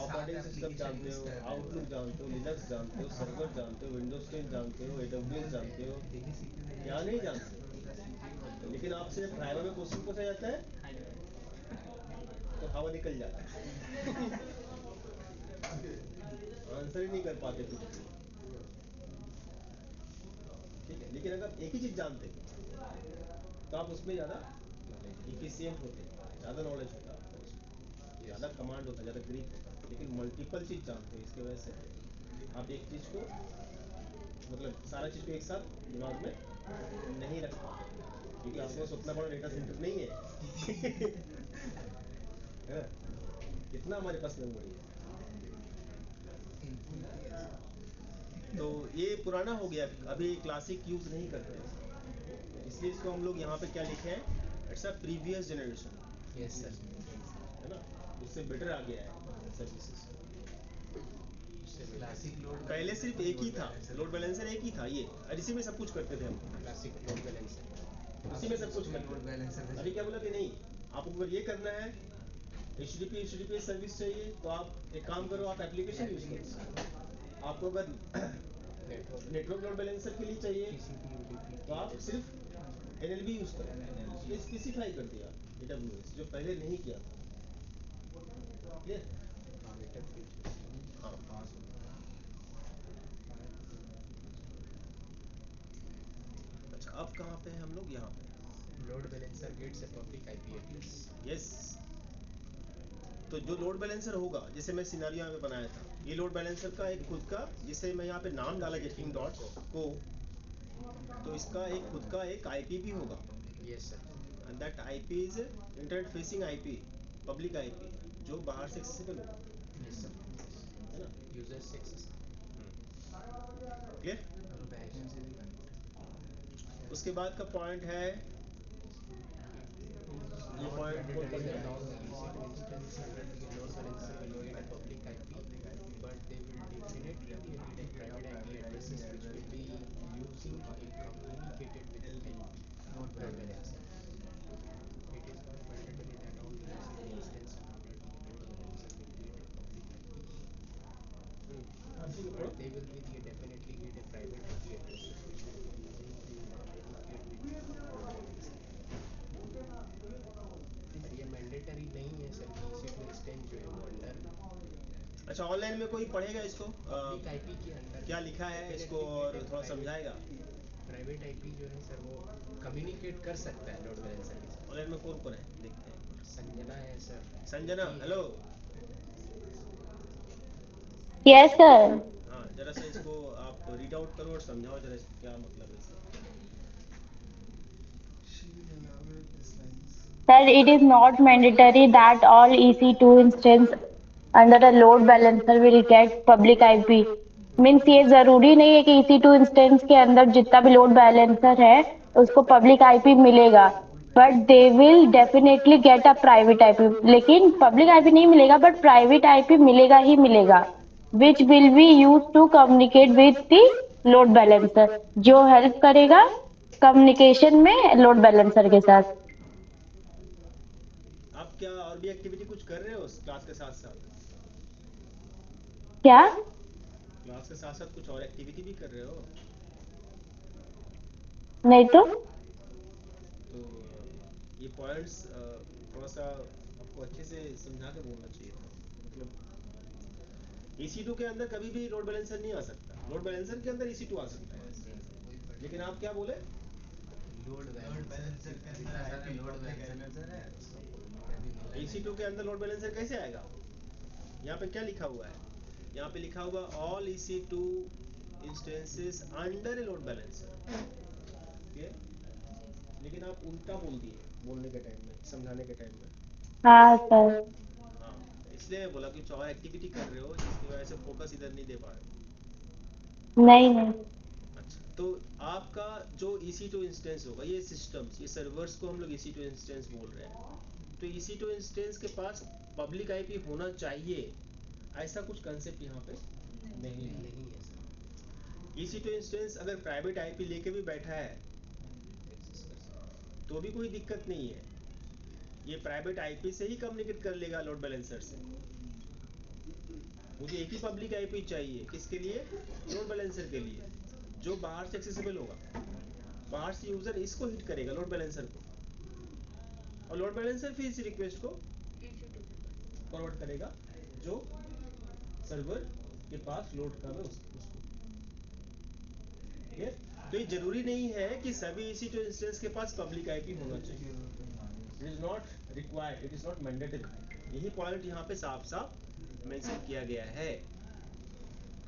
ऑपरेटिंग सिस्टम जानते हो, आउटलुक जानते हो, लिनक्स जानते हो, सर्वर जानते हो, विंडोज 10 जानते हो, AWS जानते हो, क्या नहीं जानते हो। लेकिन आपसे ड्राइवर में क्वेश्चन पूछा जाता है तो हवा निकल जाता है आंसर ही नहीं कर पाते कुछ भी। ठीक है, लेकिन अगर एक ही चीज जानते तो आप उसमें ज़्यादा इफिशिएंट होते, ज़्यादा नॉलेज होता आपको उसमें, ज़्यादा कमांड होता, ज़्यादा ग्रिप होता। लेकिन मल्टीपल चीज़ जानते हो, इसकी वजह से आप एक चीज़ को, मतलब सारा चीज़ को एक साथ दिमाग में नहीं रख पाते, क्योंकि आपके पास उतना बड़ा डेटा सेंटर नहीं है है ना? कितना हमारे पास मेमोरी है। तो ये पुराना हो गया, अभी क्लासिक यूज़ नहीं करते, इसलिए इसको हम लोग यहाँ पे क्या लिखे हैं, it's a previous generation. Yes sir, है ना, उससे बेटर आ गया है सर्विसेज। क्लासिक लोड पहले सिर्फ एक ही था, लोड बैलेंसर एक ही था ये, और इसी में सब कुछ करते थे हम, क्लासिक लोड बैलेंसर, उसी में सब कुछ करते थे। अभी क्या बोला कि नहीं, आपको अगर ये करना है, HTTP सर्विस चाहिए, तो आप एक काम करो, आप एप्लीकेशन यूज करो। आपको अगर नेटवर्क लोड बैलेंसर के लिए चाहिए तो आप सिर्फ NLB यूज करो, ये स्पेसिफाई कर दिया AWS, जो पहले नहीं किया था। क्लियर? हाँ, अच्छा अब कहाँ पे हैं हम लोग, यहाँ पे load balancer gets a public IP address. Yes. तो जो लोड बैलेंसर होगा, जैसे मैं सिनेरियो यहाँ पे बनाया था, ये लोड बैलेंसर का एक खुद का, जिसे मैं यहाँ पे नाम डाला गेटिंग डॉट को, तो इसका एक खुद का एक IP भी होगा। Yes sir, and that IP is internet facing IP, public IP, जो बाहर से एक्सेसिबल होगा, यस सर, है ना? यूजर से एक्सेस। क्लियर? उसके बाद का पॉइंट है, ये पॉइंट कौन पढ़ेगा? Instance under the load balancer will get a public IP, but they will definitely get a private IP addresses which will be using a communicated with the load balancer. It is not mandatory that all the EC2 instance under the load balancer will get a public IP, but they will be definitely get a private IP addresses which will be using to communicate with the load balancer. पर ये mandatory नहीं है sir कि EC2 instance जो है वो under अच्छा, online में कोई पढ़ेगा इसको, पब्लिक आईपी के अंडर क्या लिखा है इसको, और थोड़ा समझाएगा? प्राइवेट आईपी जो है सर वो कम्युनिकेट कर सकता है लोड बैलेंसर के साथ। ऑनलाइन में कौन कौन है, देखते हैं। संजना है sir, Sanjana, hello. Yes sir. हाँ, जरा सा इसको आप रीड आउट करो और समझाओ जरा इसको क्या मतलब है इसका। Sir, it is not mandatory that all EC2 instance under the load balancer will get public IP. Means ये जरूरी नहीं है कि EC2 इंस्टेंस के अंदर जितना भी लोड बैलेंसर है उसको पब्लिक IP मिलेगा, but they will definitely get a private IP। लेकिन पब्लिक IP नहीं मिलेगा बट प्राइवेट IP मिलेगा ही मिलेगा, which will be use to communicate with the load balancer, जो हेल्प करेगा कम्युनिकेशन में लोड बैलेंसर के साथ। आप क्या और भी एक्टिविटी कुछ कर रहे हो क्लास के साथ साथ? क्या? क्लास के साथ साथ कुछ और एक्टिविटी भी कर रहे हो? नहीं तो तो ये पॉइंट्स थोड़ा सा आपको अच्छे से समझा के बोलना चाहिए था। मतलब EC2 के अंदर कभी भी लोड बैलेंसर नहीं आ सकता, लोड बैलेंसर के अंदर EC2 आ सकता है, लेकिन आप क्या बोले? लोड बैलेंसर के अंदर लोड बैलेंसर है, EC2 के अंदर लोड बैलेंसर कैसे आएगा? यहाँ पे क्या लिखा हुआ है? यहाँ पे लिखा होगा all EC2 instances under a load balancer, लेकिन आप उल्टा बोल दिए बोलने के टाइम में, समझाने के टाइम में। हाँ सर। हाँ, इसलिए मैं बोला कि कुछ और एक्टिविटी कर रहे हो जिसकी वजह से फोकस इधर नहीं दे पा रहे हो। नहीं नहीं। अच्छा, तो आपका जो EC2 इंस्टेंस होगा, ये सिस्टम्स, ये सर्वर्स को हम लोग EC2 इंस्टेंस बोल रहे हैं, तो EC2 इंस्टेंस के पास पब्लिक IP होना चाहिए, ऐसा कुछ कंसेप्ट यहाँ पे नहीं है। EC2 इंस्टेंस अगर प्राइवेट IP लेके भी बैठा है तो भी कोई दिक्कत नहीं है, ये प्राइवेट IP से ही कम्युनिकेट कर लेगा लोड बैलेंसर से। मुझे एक ही पब्लिक IP चाहिए, किसके लिए? लोड बैलेंसर के लिए, जो बाहर से एक्सेसिबल होगा। बाहर से यूजर इसको हिट करेगा, लोड बैलेंसर को, और लोड बैलेंसर फिर इस रिक्वेस्ट को फॉरवर्ड करेगा जो सर्वर के पास लोड कर रहा है उसको। तो ये जरूरी नहीं है कि सभी EC2 इंस्टेंस के पास पब्लिक IP होना चाहिए। It is not required, it is not mandatory. यही पॉइंट यहाँ पे साफ साफ मेंशन किया गया है।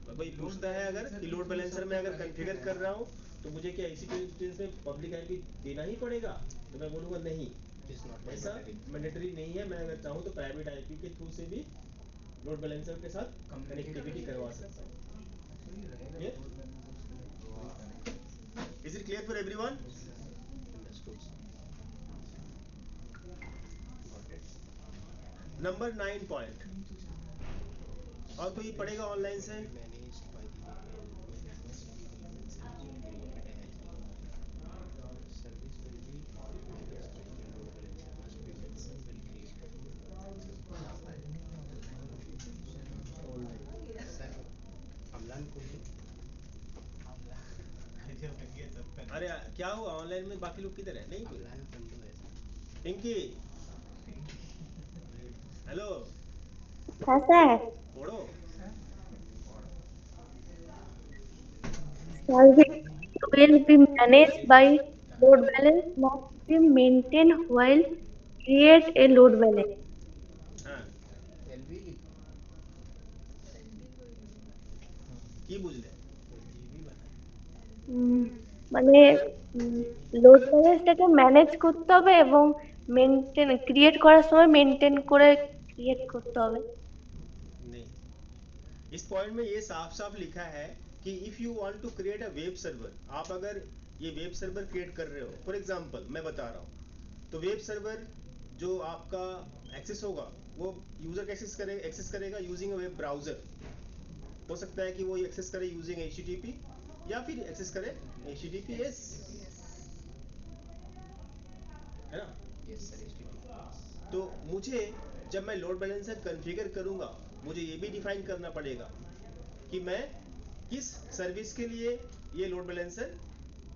कोई पूछता है अगर कि लोड बैलेंसर में अगर कॉन्फ़िगर कर रहा हूँ तो मुझे क्या EC2 इंस्टेंस में पब्लिक IP देना ही पड़ेगा? तो मैं बोलूँगा नहीं, ऐसा मैंडेटरी नहीं है। मैं अगर चाहूँ तो प्राइवेट IP के थ्रू से भी लोड बैलेंसर के साथ कनेक्टिविटी करवा सकता हूँ। Is it clear for everyone? Number 9 point, और कोई पढ़ेगा ऑनलाइन से? अरे क्या हुआ ऑनलाइन में? बाकी लोग किधर है? नहीं कोई? पिंकी, हेलो, हाँ सर। पढ़ो। Service will be managed by load balance, must be maintained while create a load balance. हाँ, LV কি বুঝলে? মানে লোড ব্যালেন্সটাকে ম্যানেজ করতে হবে এবং মেনটেন ক্রিয়েট করার সময় মেনটেন করে ক্রিয়েট করতে হবে। नहीं, इस पॉइंट में ये साफ साफ लिखा है कि if you want to create a web server, आप अगर ये वेब सर्वर क्रिएट कर रहे हो, फॉर एग्जांपल मैं बता रहा हूँ, तो वेब सर्वर जो आपका एक्सेस होगा वो यूजर का एक्सेस करेगा यूजिंग अ वेब ब्राउजर। हो सकता है कि वो एक्सेस करे यूजिंग HTTP या फिर एक्सेस करे HTTPS, है ना? यस सर, तो मुझे जब मैं लोड बैलेंसर कॉन्फ़िगर करूंगा, मुझे ये भी डिफाइन करना पड़ेगा कि मैं किस सर्विस के लिए ये लोड बैलेंसर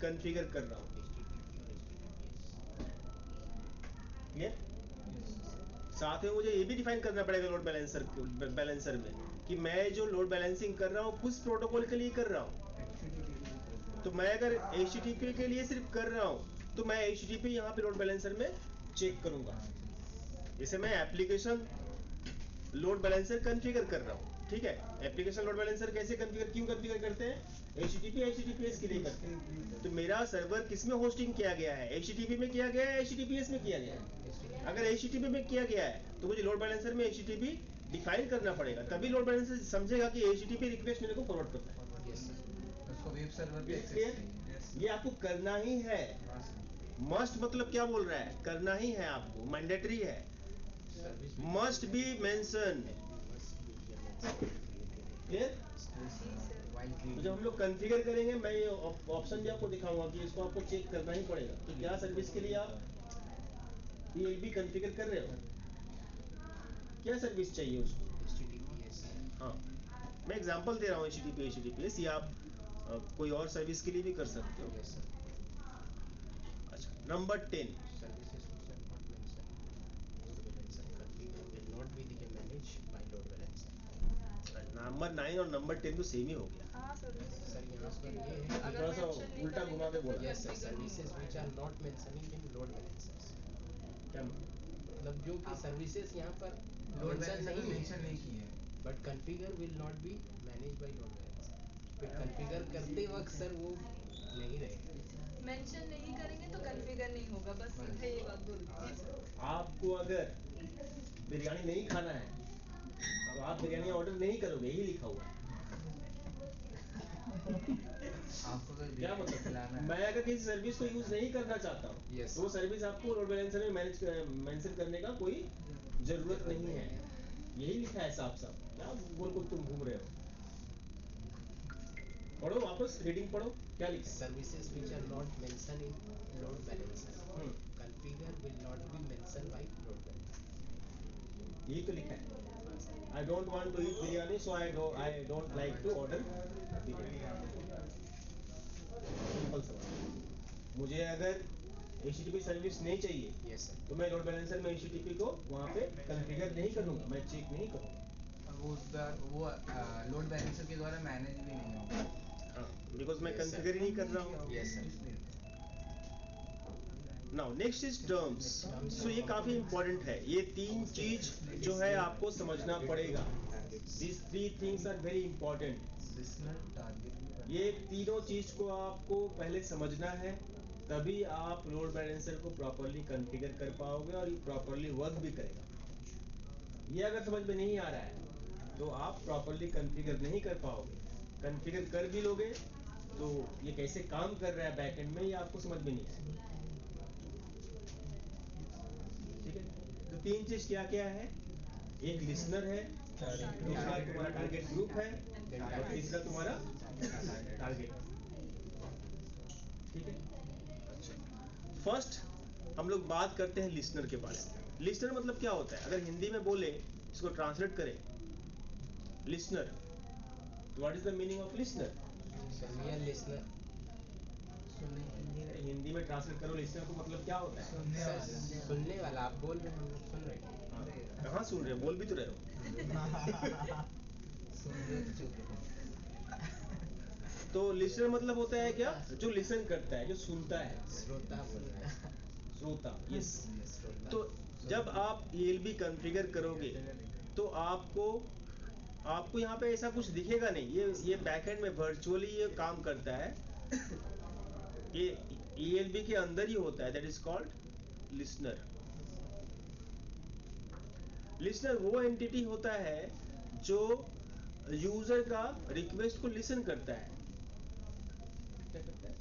कॉन्फ़िगर कर रहा हूँ। क्लियर? साथ में मुझे ये भी डिफाइन करना पड़ेगा लोड बैलेंसर में कि मैं जो लोड बैलेंसिंग कर रहा हूँ किस प्रोटोकॉल के लिए कर रहा हूँ। तो मैं अगर HTTP के लिए सिर्फ कर रहा हूँ तो मैं HTTP यहाँ पे लोड बैलेंसर में चेक करूंगा। इसे मैं एप्लीकेशन लोड बैलेंसर कॉन्फ़िगर कर रहा हूँ, ठीक है? एप्लीकेशन लोड बैलेंसर कैसे क्यों कॉन्फ़िगर करते हैं? HTTPS के लिए करते हैं। तो मेरा सर्वर किस में होस्टिंग किया गया है? HTTP में किया गया है, HTTPS में किया गया है? अगर HTTP में किया गया है तो मुझे लोड बैलेंसर में HTTP डिफाइन करना पड़ेगा, तभी लोड बैलेंसर समझेगा कि HTTP रिक्वेस्ट मेरे को फॉरवर्ड करना है। उसको वेब सर्वर पे एक्सेस चाहिए। ये आपको करना ही है। मस्ट मतलब क्या बोल रहा है? करना ही है आपको, मैंडेटरी है, मस्ट बी मेंशन। क्लियर? तो जब हम लोग कॉन्फ़िगर करेंगे, मैं ये ऑप्शन भी आपको दिखाऊंगा कि इसको आपको चेक करना ही पड़ेगा कि क्या सर्विस के लिए आप PLB कॉन्फ़िगर कर रहे हो, क्या सर्विस चाहिए उसको। हाँ, मैं एग्जांपल दे रहा हूँ HTTPS, या आप कोई और सर्विस के लिए भी कर सकते हो। अच्छा, नंबर 10, नंबर 9 और नंबर 10 तो सेम ही हो गया। हाँ सर, थोड़ा सा उल्टा घुमा के बोला। Yes sir, services which are not mentioning in load balancers. क्या मतलब जो कि सर्विसेज यहाँ पर लोड मेंशन बैलेंसर नहीं में मेंशन नहीं की है। But configure will not be manage by load balancer. फिर कॉन्फ़िगर करते वक्त सर वो नहीं रहेगा। मेंशन नहीं करेंगे तो कॉन्फ़िगर नहीं होगा, बस सीधा ये बात बोल दीजिए। आपको अगर बिरयानी नहीं खाना है, अब आप बिरयानी ऑर्डर नहीं करोगे, यही लिखा हुआ है। आपको तो क्या मतलब, खिलाना है। मैं अगर किसी सर्विस को यूज नहीं करना चाहता हूँ, Yes. तो वो सर्विस आपको लोड बैलेंसर में मेंशन करने का कोई जरूरत नहीं है। यही लिखा है साफ साफ। क्या गोल गोल तुम घूम रहे हो? पढ़ो वापस, रीडिंग पढ़ो, क्या लिखा है? Services which are not mentioned in load balancer, configure will not be mentioned by load balancer. यही तो लिखा है। I don't want to eat biryani, so I don't like to order biryani. Simple सवाल। मुझे अगर HTTP सर्विस नहीं चाहिए, Yes sir. तो मैं लोड बैलेंसर में HTTP को वहाँ पे कॉन्फ़िगर नहीं करूँगा, मैं चेक नहीं करूँगा। अब वो लोड बैलेंसर के द्वारा मैनेज भी नहीं होगा। हाँ, बिकॉज मैं Yes, sir. कॉन्फ़िगर ही नहीं कर रहा हूँ। Yes sir. Now next is terms. So ये काफी इंपॉर्टेंट है। ये तीन चीज जो है आपको समझना पड़ेगा। These three things are very important. Listener target भी बना। ये तीनों चीज को आपको पहले समझना है, तभी आप लोड बैलेंसर को प्रॉपरली कॉन्फ़िगर कर पाओगे और ये प्रॉपरली वर्क भी करेगा। ये अगर समझ में नहीं आ रहा है तो आप प्रॉपरली कॉन्फ़िगर नहीं कर पाओगे। कॉन्फ़िगर कर भी लोगे तो ये कैसे काम कर रहा है बैकएंड में, ये आपको समझ में नहीं आएगा। ठीक है, तो तीन चीज क्या क्या है? एक लिसनर है, दूसरा तुम्हारा टारगेट ग्रुप है, और तीसरा तुम्हारा टारगेट। ठीक है, फर्स्ट हम लोग बात करते हैं लिसनर के बारे में। लिसनर मतलब क्या होता है? अगर हिंदी में बोले, इसको ट्रांसलेट करें, listener, what is the meaning of listener? Sir, we are listener. Hindi में ट्रांसलेट करो लिसनर को, मतलब क्या होता है? सर सुनने वाला, आप बोल रहे हैं हम लोग सुन रहे हैं। हाँ, कहाँ सुन रहे हो? बोल भी तो रहे हो। सुन रहे तो चुप रहो। तो लिसनर मतलब होता है क्या? जो लिसन करता है, जो सुनता है, श्रोता बोल रहा है। श्रोता। यस। श्रोता। तो जब आप ELB कॉन्फ़िगर करोगे तो आपको यहाँ पे ऐसा कुछ दिखेगा नहीं। ये बैकएंड में वर्चुअली ये काम करता है। ये ELB के अंदर ही होता है, that is called listener. Listener वो एंटिटी होता है जो यूजर का रिक्वेस्ट को लिसन करता है। क्या करता है?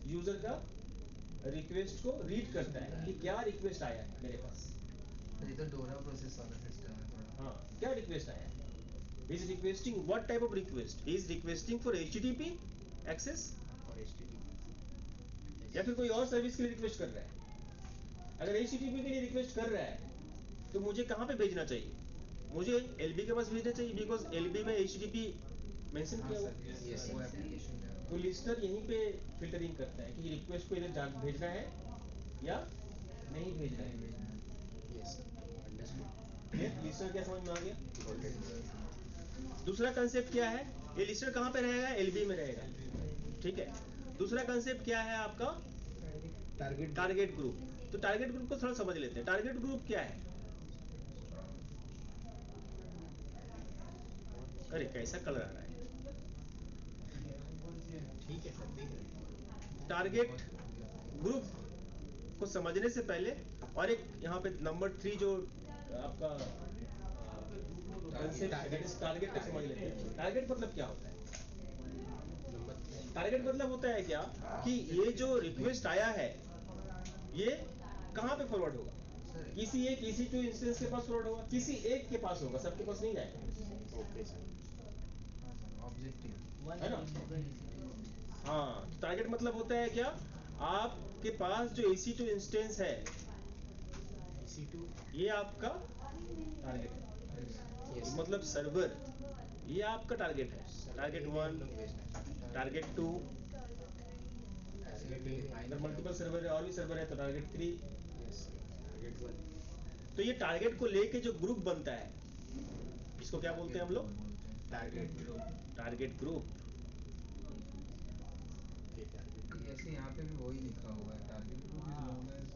यूजर का रिक्वेस्ट को रीड करता है कि क्या रिक्वेस्ट आया है मेरे पास। ये तो डोरा प्रोसेस वाला सिस्टम है थोड़ा। हाँ, क्या रिक्वेस्ट आया है? He is requesting what type of request? He is requesting for HTTP access और HTTP। या फिर कोई और सर्विस के लिए रिक्वेस्ट कर रहा है? अगर HTTP के लिए रिक्वेस्ट कर रहा है तो मुझे कहाँ पे भेजना चाहिए? मुझे LB के पास भेजना चाहिए, बिकॉज LB में HTTP मेंशन किया हुआ है। Yes, वो sir. एप्लीकेशन है। तो लिस्टर यहीं पे फिल्टरिंग करता है कि रिक्वेस्ट को इधर भेजना है या नहीं भेजना है। Yes, sir. Understood. ये लिस्टर क्या समझ में आ गया? दूसरा कंसेप्ट क्या है? ये लिस्टर कहाँ पे रहेगा? LB में रहेगा। ठीक है, दूसरा कंसेप्ट क्या है आपका? Target group. तो टारगेट ग्रुप को थोड़ा समझ लेते हैं। टारगेट ग्रुप क्या है? अरे कैसा कलर आ रहा है? ठीक है सर, देख रहे हैं। टारगेट ग्रुप को समझने से पहले और एक यहाँ पे नंबर 3 जो आपका टारगेट को समझ लेते हैं। टारगेट मतलब क्या होता है? टारगेट मतलब होता है क्या कि ये जो रिक्वेस्ट आया है ये कहाँ पे फॉरवर्ड होगा? किसी एक EC2 इंस्टेंस के पास फॉरवर्ड होगा, किसी एक के पास होगा, सबके पास नहीं जाएगा। Okay sir. ऑब्जेक्टिव है ना? हाँ, तो टारगेट मतलब होता है क्या? आपके पास जो EC2 इंस्टेंस है, EC2। ये आपका टारगेट है। Yes. मतलब सर्वर, ये आपका टारगेट है। टारगेट 1, टारगेट 2, अगर मल्टीपल सर्वर है और भी सर्वर है तो टारगेट 3। Yes, sir. Target 1. तो ये टारगेट को लेके जो ग्रुप बनता है, इसको क्या बोलते हैं हम लोग? Target group. Target group. ऐसे यहाँ पे भी वही लिखा हुआ है target group is known as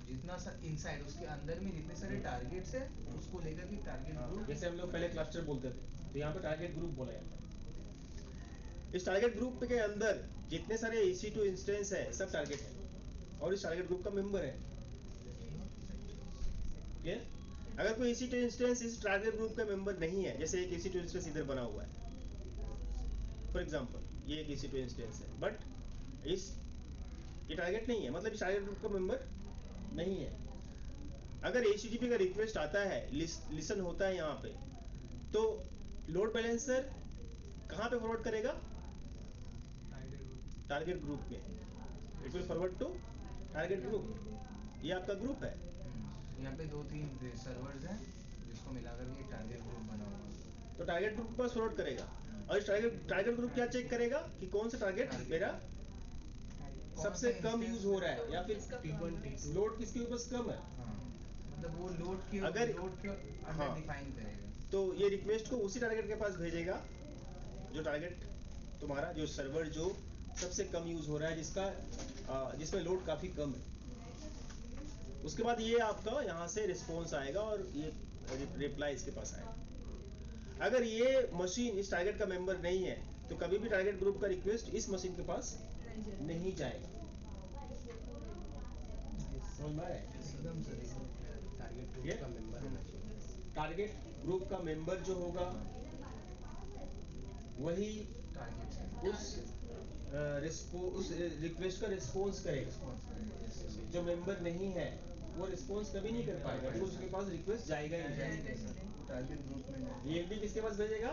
जितना इनसाइड उसके अंदर में जितने सारे टारगेट्स है उसको लेकर के टारगेट ग्रुप। जैसे हम लोग पहले क्लस्टर बोलते थे, तो यहाँ पे टारगेट ग्रुप बोला जाता है। इस टारगेट ग्रुप के अंदर जितने सारे EC2 इंस्टेंस है सब टारगेट है और इस टारगेट ग्रुप का मेंबर है। क्लियर? अगर कोई EC2 इंस्टेंस इस टारगेट ग्रुप का मेंबर नहीं है, जैसे एक EC2 इंस्टेंस इधर बना हुआ है फॉर एग्जांपल, ये एक EC2 इंस्टेंस है बट ये टारगेट नहीं है, मतलब इस टारगेट ग्रुप का मेंबर नहीं है। अगर HTTP का रिक्वेस्ट आता है, लिसन होता है यहाँ पे, तो लोड बैलेंसर कहाँ पे फॉरवर्ड करेगा? टारगेट ग्रुप में। It will forward to target group. ये आपका ग्रुप है। यहाँ पे 2-3 सर्वर्स हैं जिसको मिलाकर के टारगेट ग्रुप बना हुआ है। तो टारगेट ग्रुप पर फॉरवर्ड करेगा और इस टारगेट ग्रुप क्या चेक करेगा कि कौन सा टारगेट मेरा सबसे कम यूज हो रहा है या फिर लोड किसके ऊपर कम है। मतलब वो लोड के अगर अंदर डिफाइन करेगा। तो ये रिक्वेस्ट को उसी टारगेट के पास भेजेगा जो टारगेट तुम्हारा, जो सर्वर जो सबसे कम यूज हो रहा है, जिसमें लोड काफी कम है। उसके बाद ये आपका यहाँ से रिस्पॉन्स आएगा और ये रिप्लाई इसके पास आएगा। अगर ये मशीन इस टारगेट का मेंबर नहीं है तो कभी भी टारगेट ग्रुप का रिक्वेस्ट इस मशीन के पास नहीं जाएगा। समझ में आया? टारगेट ग्रुप का मेंबर जो होगा वही उस रिक्वेस्ट का रिस्पॉन्स करेगा। जो मेंबर नहीं है वो रिस्पॉन्स कभी नहीं कर पाएगा, तो उसके पास रिक्वेस्ट जाएगा ही नहीं। ये भी किसके पास भेजेगा?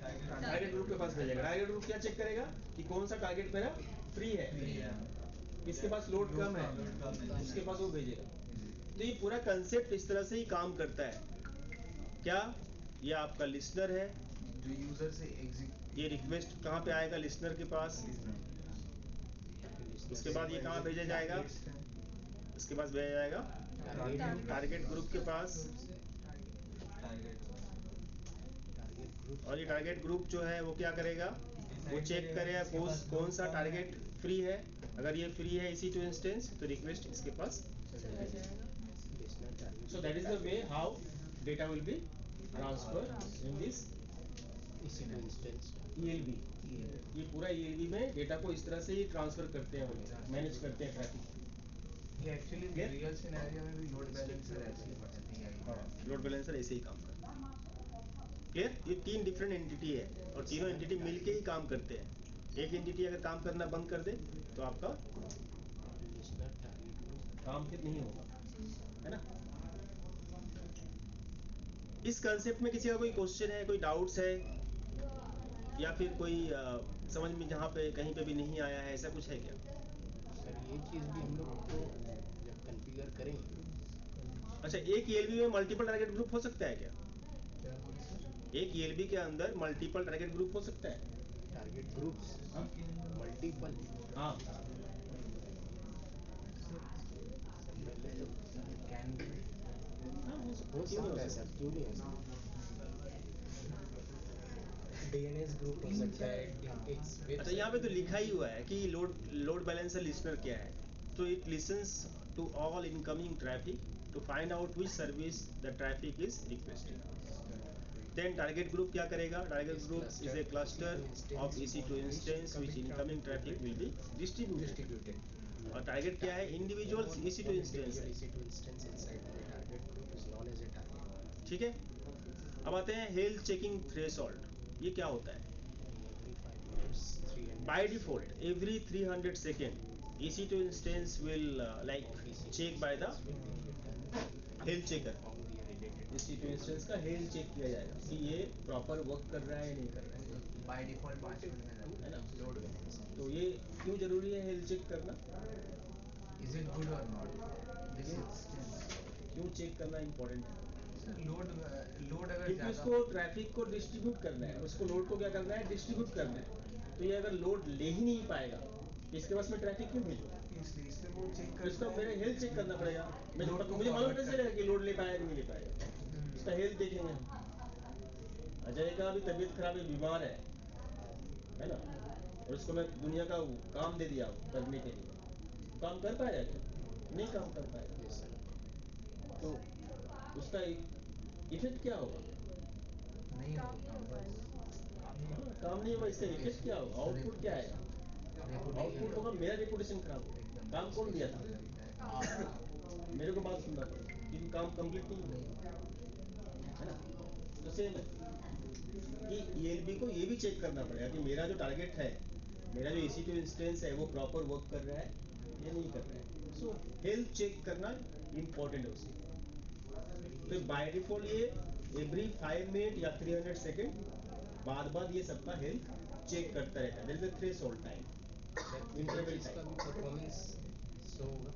टारगेट ग्रुप के पास भेजेगा। टारगेट ग्रुप क्या चेक करेगा कि कौन सा टारगेट मेरा फ्री है, किसके पास लोड कम है, उसके पास वो भेजेगा। तो ये पूरा कंसेप्ट इस तरह से ही काम करता है। क्या ये आपका लिसनर है जो यूजर से एग्जिट, ये रिक्वेस्ट कहाँ पे आएगा? लिसनर के पास। उसके बाद ये कहाँ भेजा जाएगा? इसके पास भेजा जाएगा टारगेट ग्रुप के पास। और ये टारगेट ग्रुप जो है वो क्या करेगा? वो चेक करेगा कौन सा टारगेट फ्री है। अगर ये फ्री है EC2 इंस्टेंस तो रिक्वेस्ट इसके पास। So that is the way how data will be transferred in this EC2 instance ELB। ये पूरा ELB में डेटा को इस तरह से ही ट्रांसफर करते हैं, हम मैनेज करते हैं ट्रैफिक। ये एक्चुअली रियल सिनेरियो में भी लोड बैलेंसर ऐसे ही पड़ती है। लोड बैलेंसर ऐसे ही काम करता है। क्लियर? ये 3 डिफरेंट एंटिटी है और तीनों एंटिटी मिलके ही काम करते हैं। एक एंटिटी अगर काम करना बंद कर दे तो आपका काम फिर नहीं होगा, है ना? इस कंसेप्ट में किसी का कोई क्वेश्चन है, कोई डाउट्स है या फिर कोई समझ में जहाँ पे कहीं पे भी नहीं आया है, ऐसा कुछ है क्या? सर ये चीज़ भी हम लोग को जब कॉन्फ़िगर करेंगे। अच्छा, एक ELB में मल्टीपल टारगेट ग्रुप हो सकता है क्या? एक ELB के अंदर मल्टीपल टारगेट ग्रुप हो सकता है? टारगेट ग्रुप्स मल्टीपल, हाँ, हो सकता है सर, क्यों नहीं हो सकता? DNS ग्रुप हो सकता है। अच्छा, यहाँ पे तो लिखा ही हुआ है कि लोड बैलेंसर लिसनर क्या है। तो it listens to all incoming traffic to find out which service the traffic is requesting. Then target group क्या करेगा? Target group is a cluster of EC2 instance which incoming traffic will be distributed. और target क्या है? Individual EC2 instance है। ठीक है। अब आते हैं हेल्थ चेकिंग थ्रेशोल्ड। ये क्या होता है? By default every 300 second EC2 instance will check by the health checker। EC2 instance का हेल्थ चेक किया जाएगा कि ये प्रॉपर वर्क कर रहा है या नहीं कर रहा है। बाय डिफॉल्ट 5 मिनट है ना? Load balance. तो ये क्यों जरूरी है हेल्थ चेक करना? इज इट गुड और नॉट दिस इंस्टेंस? क्यों चेक करना इम्पोर्टेंट है? लोड अगर क्योंकि उसको ट्रैफिक को डिस्ट्रीब्यूट करना है, उसको लोड को क्या करना है? डिस्ट्रीब्यूट करना है। तो ये अगर लोड ले ही नहीं पाएगा तो इसके पास में ट्रैफिक क्यों भेजूँ? इसलिए वो चेक तो इसका मेरा हेल्थ चेक करना पड़ेगा। मुझे मालूम कैसे चलेगा कि लोड ले पाया कि नहीं ले पाएगा? इसका हेल्थ देखेंगे हम। अजय का अभी तबीयत खराब है, बीमार है ना, और उसको मैं दुनिया का काम दे दिया करने के लिए, काम कर पाएगा क्या? नहीं काम कर पाएगा। तो उसका इफेक्ट क्या होगा? नहीं काम नहीं हो पाएगा। काम नहीं होगा, इसका इफेक्ट क्या होगा? आउटपुट क्या आएगा? आउटपुट होगा मेरा रेपुटेशन खराब होगा। काम कौन दिया था? मेरे को बात सुनना पड़ेगा क्योंकि काम कंप्लीट नहीं हुआ, है ना? तो सेम है कि ELB को ये भी चेक करना पड़ेगा कि मेरा जो टारगेट है, मेरा जो EC2 इंस्टेंस है वो प्रॉपर वर्क कर रहा है या नहीं कर रहा है। सो हेल्थ चेक करना इम्पोर्टेंट है उसमें। तो बाय डिफॉल्ट ये एवरी 5 मिनट या 300 सेकेंड बाद ये सबका हेल्थ चेक करता रहता है। There is a threshold time, interval इसका टाइम। भी परफॉर्मेंस शो होगा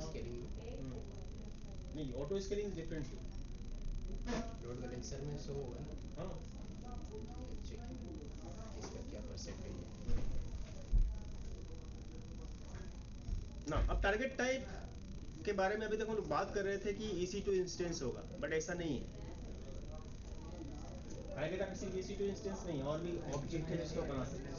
स्केलिंग में, नहीं, auto scaling is different thing. Load balancer में शो होगा ना हाँ, चेकिंग किसका क्या परसेंटेज है। ना अब टारगेट टाइप के बारे में अभी तक हम लोग बात कर रहे थे कि EC2 इंस्टेंस होगा, बट ऐसा नहीं है। टारगेट आप सिर्फ EC2 इंस्टेंस नहीं, और भी ऑब्जेक्ट है जिसको बना सकते हैं।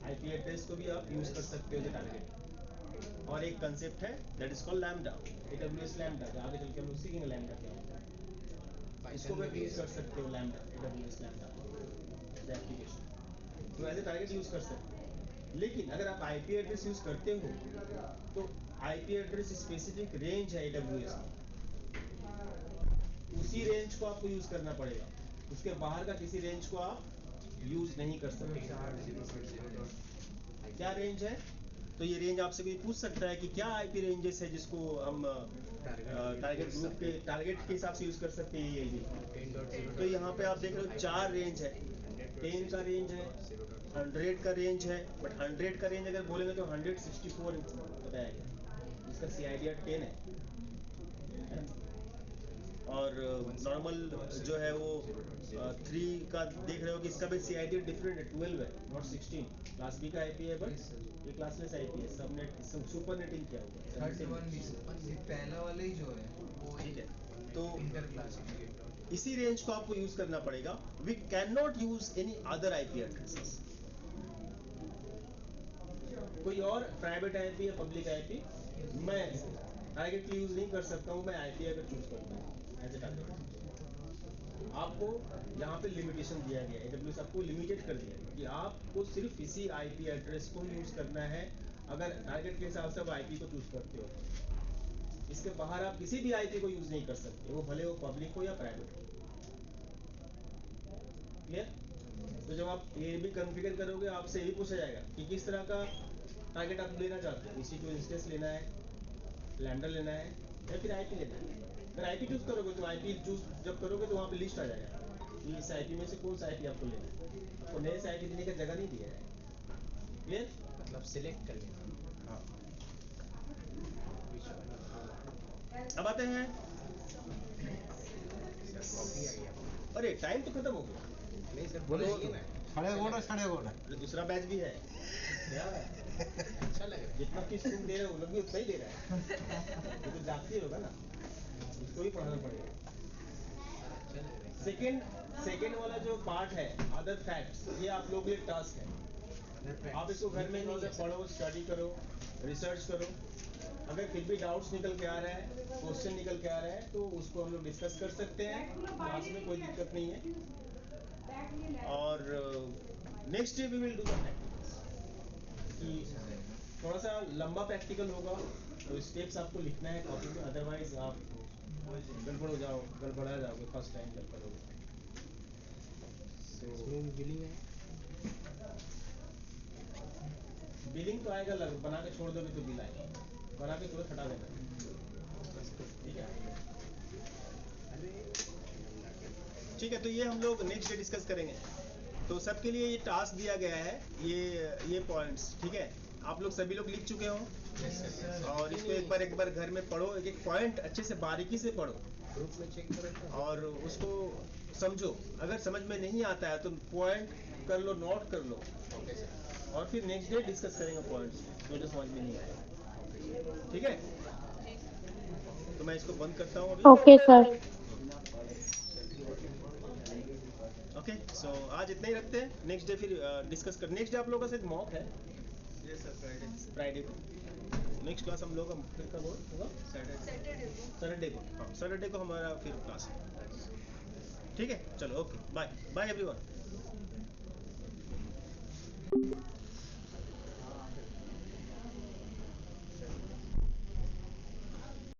IP एड्रेस को भी आप यूज कर सकते हो टारगेट। और एक कंसेप्ट है that is called lambda, AWS lambda, जो आगे चल के हम लोग सीखेंगे लैम्डा क्या होता है। इसको भी यूज कर सकते हो lambda, AWS lambda as application, तो एज ए टारगेट यूज कर सकते हो। लेकिन अगर आप IP एड्रेस यूज करते हो तो IP एड्रेस स्पेसिफिक रेंज है AWS में, उसी रेंज को आपको यूज करना पड़ेगा। उसके बाहर का किसी रेंज को आप यूज नहीं कर सकते। क्या रेंज है? तो ये रेंज आपसे कोई पूछ सकता है कि क्या IP रेंजेस है जिसको हम टारगेट ग्रुप के टारगेट के हिसाब से यूज कर सकते हैं ELB। तो यहाँ पे आप देख रहे हो 4 रेंज है। 10 का रेंज है, 100 का रेंज है, बट 100 का रेंज अगर बोलेंगे तो 164 बताया गया, इसका CIDR 10 है। और नॉर्मल जो है वो 3 का देख रहे हो कि इसका भी CIDR डिफरेंट है, 12 है, नॉट 16। क्लास B का IP है, बट ये क्लासलेस IP है, सबनेट सुपर नेटिंग किया हुआ है। थर्ड वन भी पहला वाला ही जो है वो ठीक है, तो इंटर क्लास इसी रेंज को आपको यूज करना पड़ेगा। We can not use any other IP addresses. कोई और प्राइवेट IP या पब्लिक IP मैं टारगेट यूज नहीं कर सकता हूँ। मैं IP अगर चूज करता हूँ एज ए टारगेट, आपको यहाँ पे लिमिटेशन दिया गया है, AWS आपको लिमिटेड कर दिया है कि आपको सिर्फ इसी IP एड्रेस को यूज करना है अगर टारगेट के हिसाब से आप IP को चूज करते हो। इसके बाहर आप किसी भी IP को यूज नहीं कर सकते, वो भले वो पब्लिक हो या प्राइवेट हो। क्लियर? तो जब आप ELB कॉन्फ़िगर करोगे आपसे यही पूछा जाएगा कि किस तरह का टारगेट आप लेना चाहते हो, EC2 इंस्टेंस लेना है, लैम्डा लेना है या फिर IP लेना है। अगर IP चूज करोगे तो IP चूज जब करोगे तो वहाँ पे लिस्ट आ जाएगा कि इस IP में से कौन सा IP आपको लेना है। आपको नए से IP देने का जगह नहीं दिया जाएगा। क्लियर? मतलब सिलेक्ट कर लेना। हाँ। अब आते हैं, कॉफी आ गया अरे टाइम तो खत्म हो गया। नहीं सर, बोलो बोलिए ना। साढ़े गोड़ा अरे दूसरा बैच भी है। अच्छा लग रहा जितना फीस तुम दे रहे हो वो लोग भी उतना ही दे रहा है। ये तो जाती होगा ना, उसको भी पढ़ाना पड़ेगा। है, अच्छा लग रहा सेकेंड वाला जो पार्ट है अदर फैक्ट्स, ये आप लोगों के लिए टास्क है। आप इसको घर में नहीं पढ़ो, स्टडी करो, रिसर्च करो। अगर फिर भी डाउट्स निकल के आ रहा है, क्वेश्चन निकल के आ रहा है, तो उसको हम लोग डिस्कस कर सकते हैं क्लास में, कोई दिक्कत नहीं है। और next day we will do the practicals, कि थोड़ा सा लंबा प्रैक्टिकल होगा, तो स्टेप्स आपको लिखना है कॉपी में, अदरवाइज आप गड़बड़ा जाओगे फर्स्ट टाइम जब करोगे। है। इसमें भी बिलिंग है। बिलिंग तो आएगा, बना के छोड़ दोगे तो बिल आएगा, बना के तुरंत हटा देना। ठीक है, ठीक है। तो ये हम लोग नेक्स्ट डे डिस्कस करेंगे। तो सबके लिए ये टास्क दिया गया है, ये पॉइंट्स, ठीक है। आप लोग सभी लोग लिख चुके हो, और इसको एक बार घर में पढ़ो, एक एक पॉइंट अच्छे से बारीकी से पढ़ो, ग्रुप में चेक करो तो और उसको समझो। अगर समझ में नहीं आता है तो पॉइंट कर लो, नोट कर लो, ओके सर। और फिर नेक्स्ट डे डिस्कस करेंगे पॉइंट्स जो समझ में नहीं आए। ठीक है, तो मैं इसको बंद करता हूँ अभी। Okay sir. ओके, सो आज इतना ही रखते हैं। नेक्स्ट डे फिर डिस्कस कर। नेक्स्ट डे आप लोगों का शायद मॉक है। यस सर, फ्राइडे फ्राइडे को नेक्स्ट क्लास हम लोग का फिर कब होगा? सैटरडे को। सैटरडे को, हाँ सैटरडे को हमारा फिर क्लास है। ठीक है, चलो ओके, बाय बाय एवरीवन।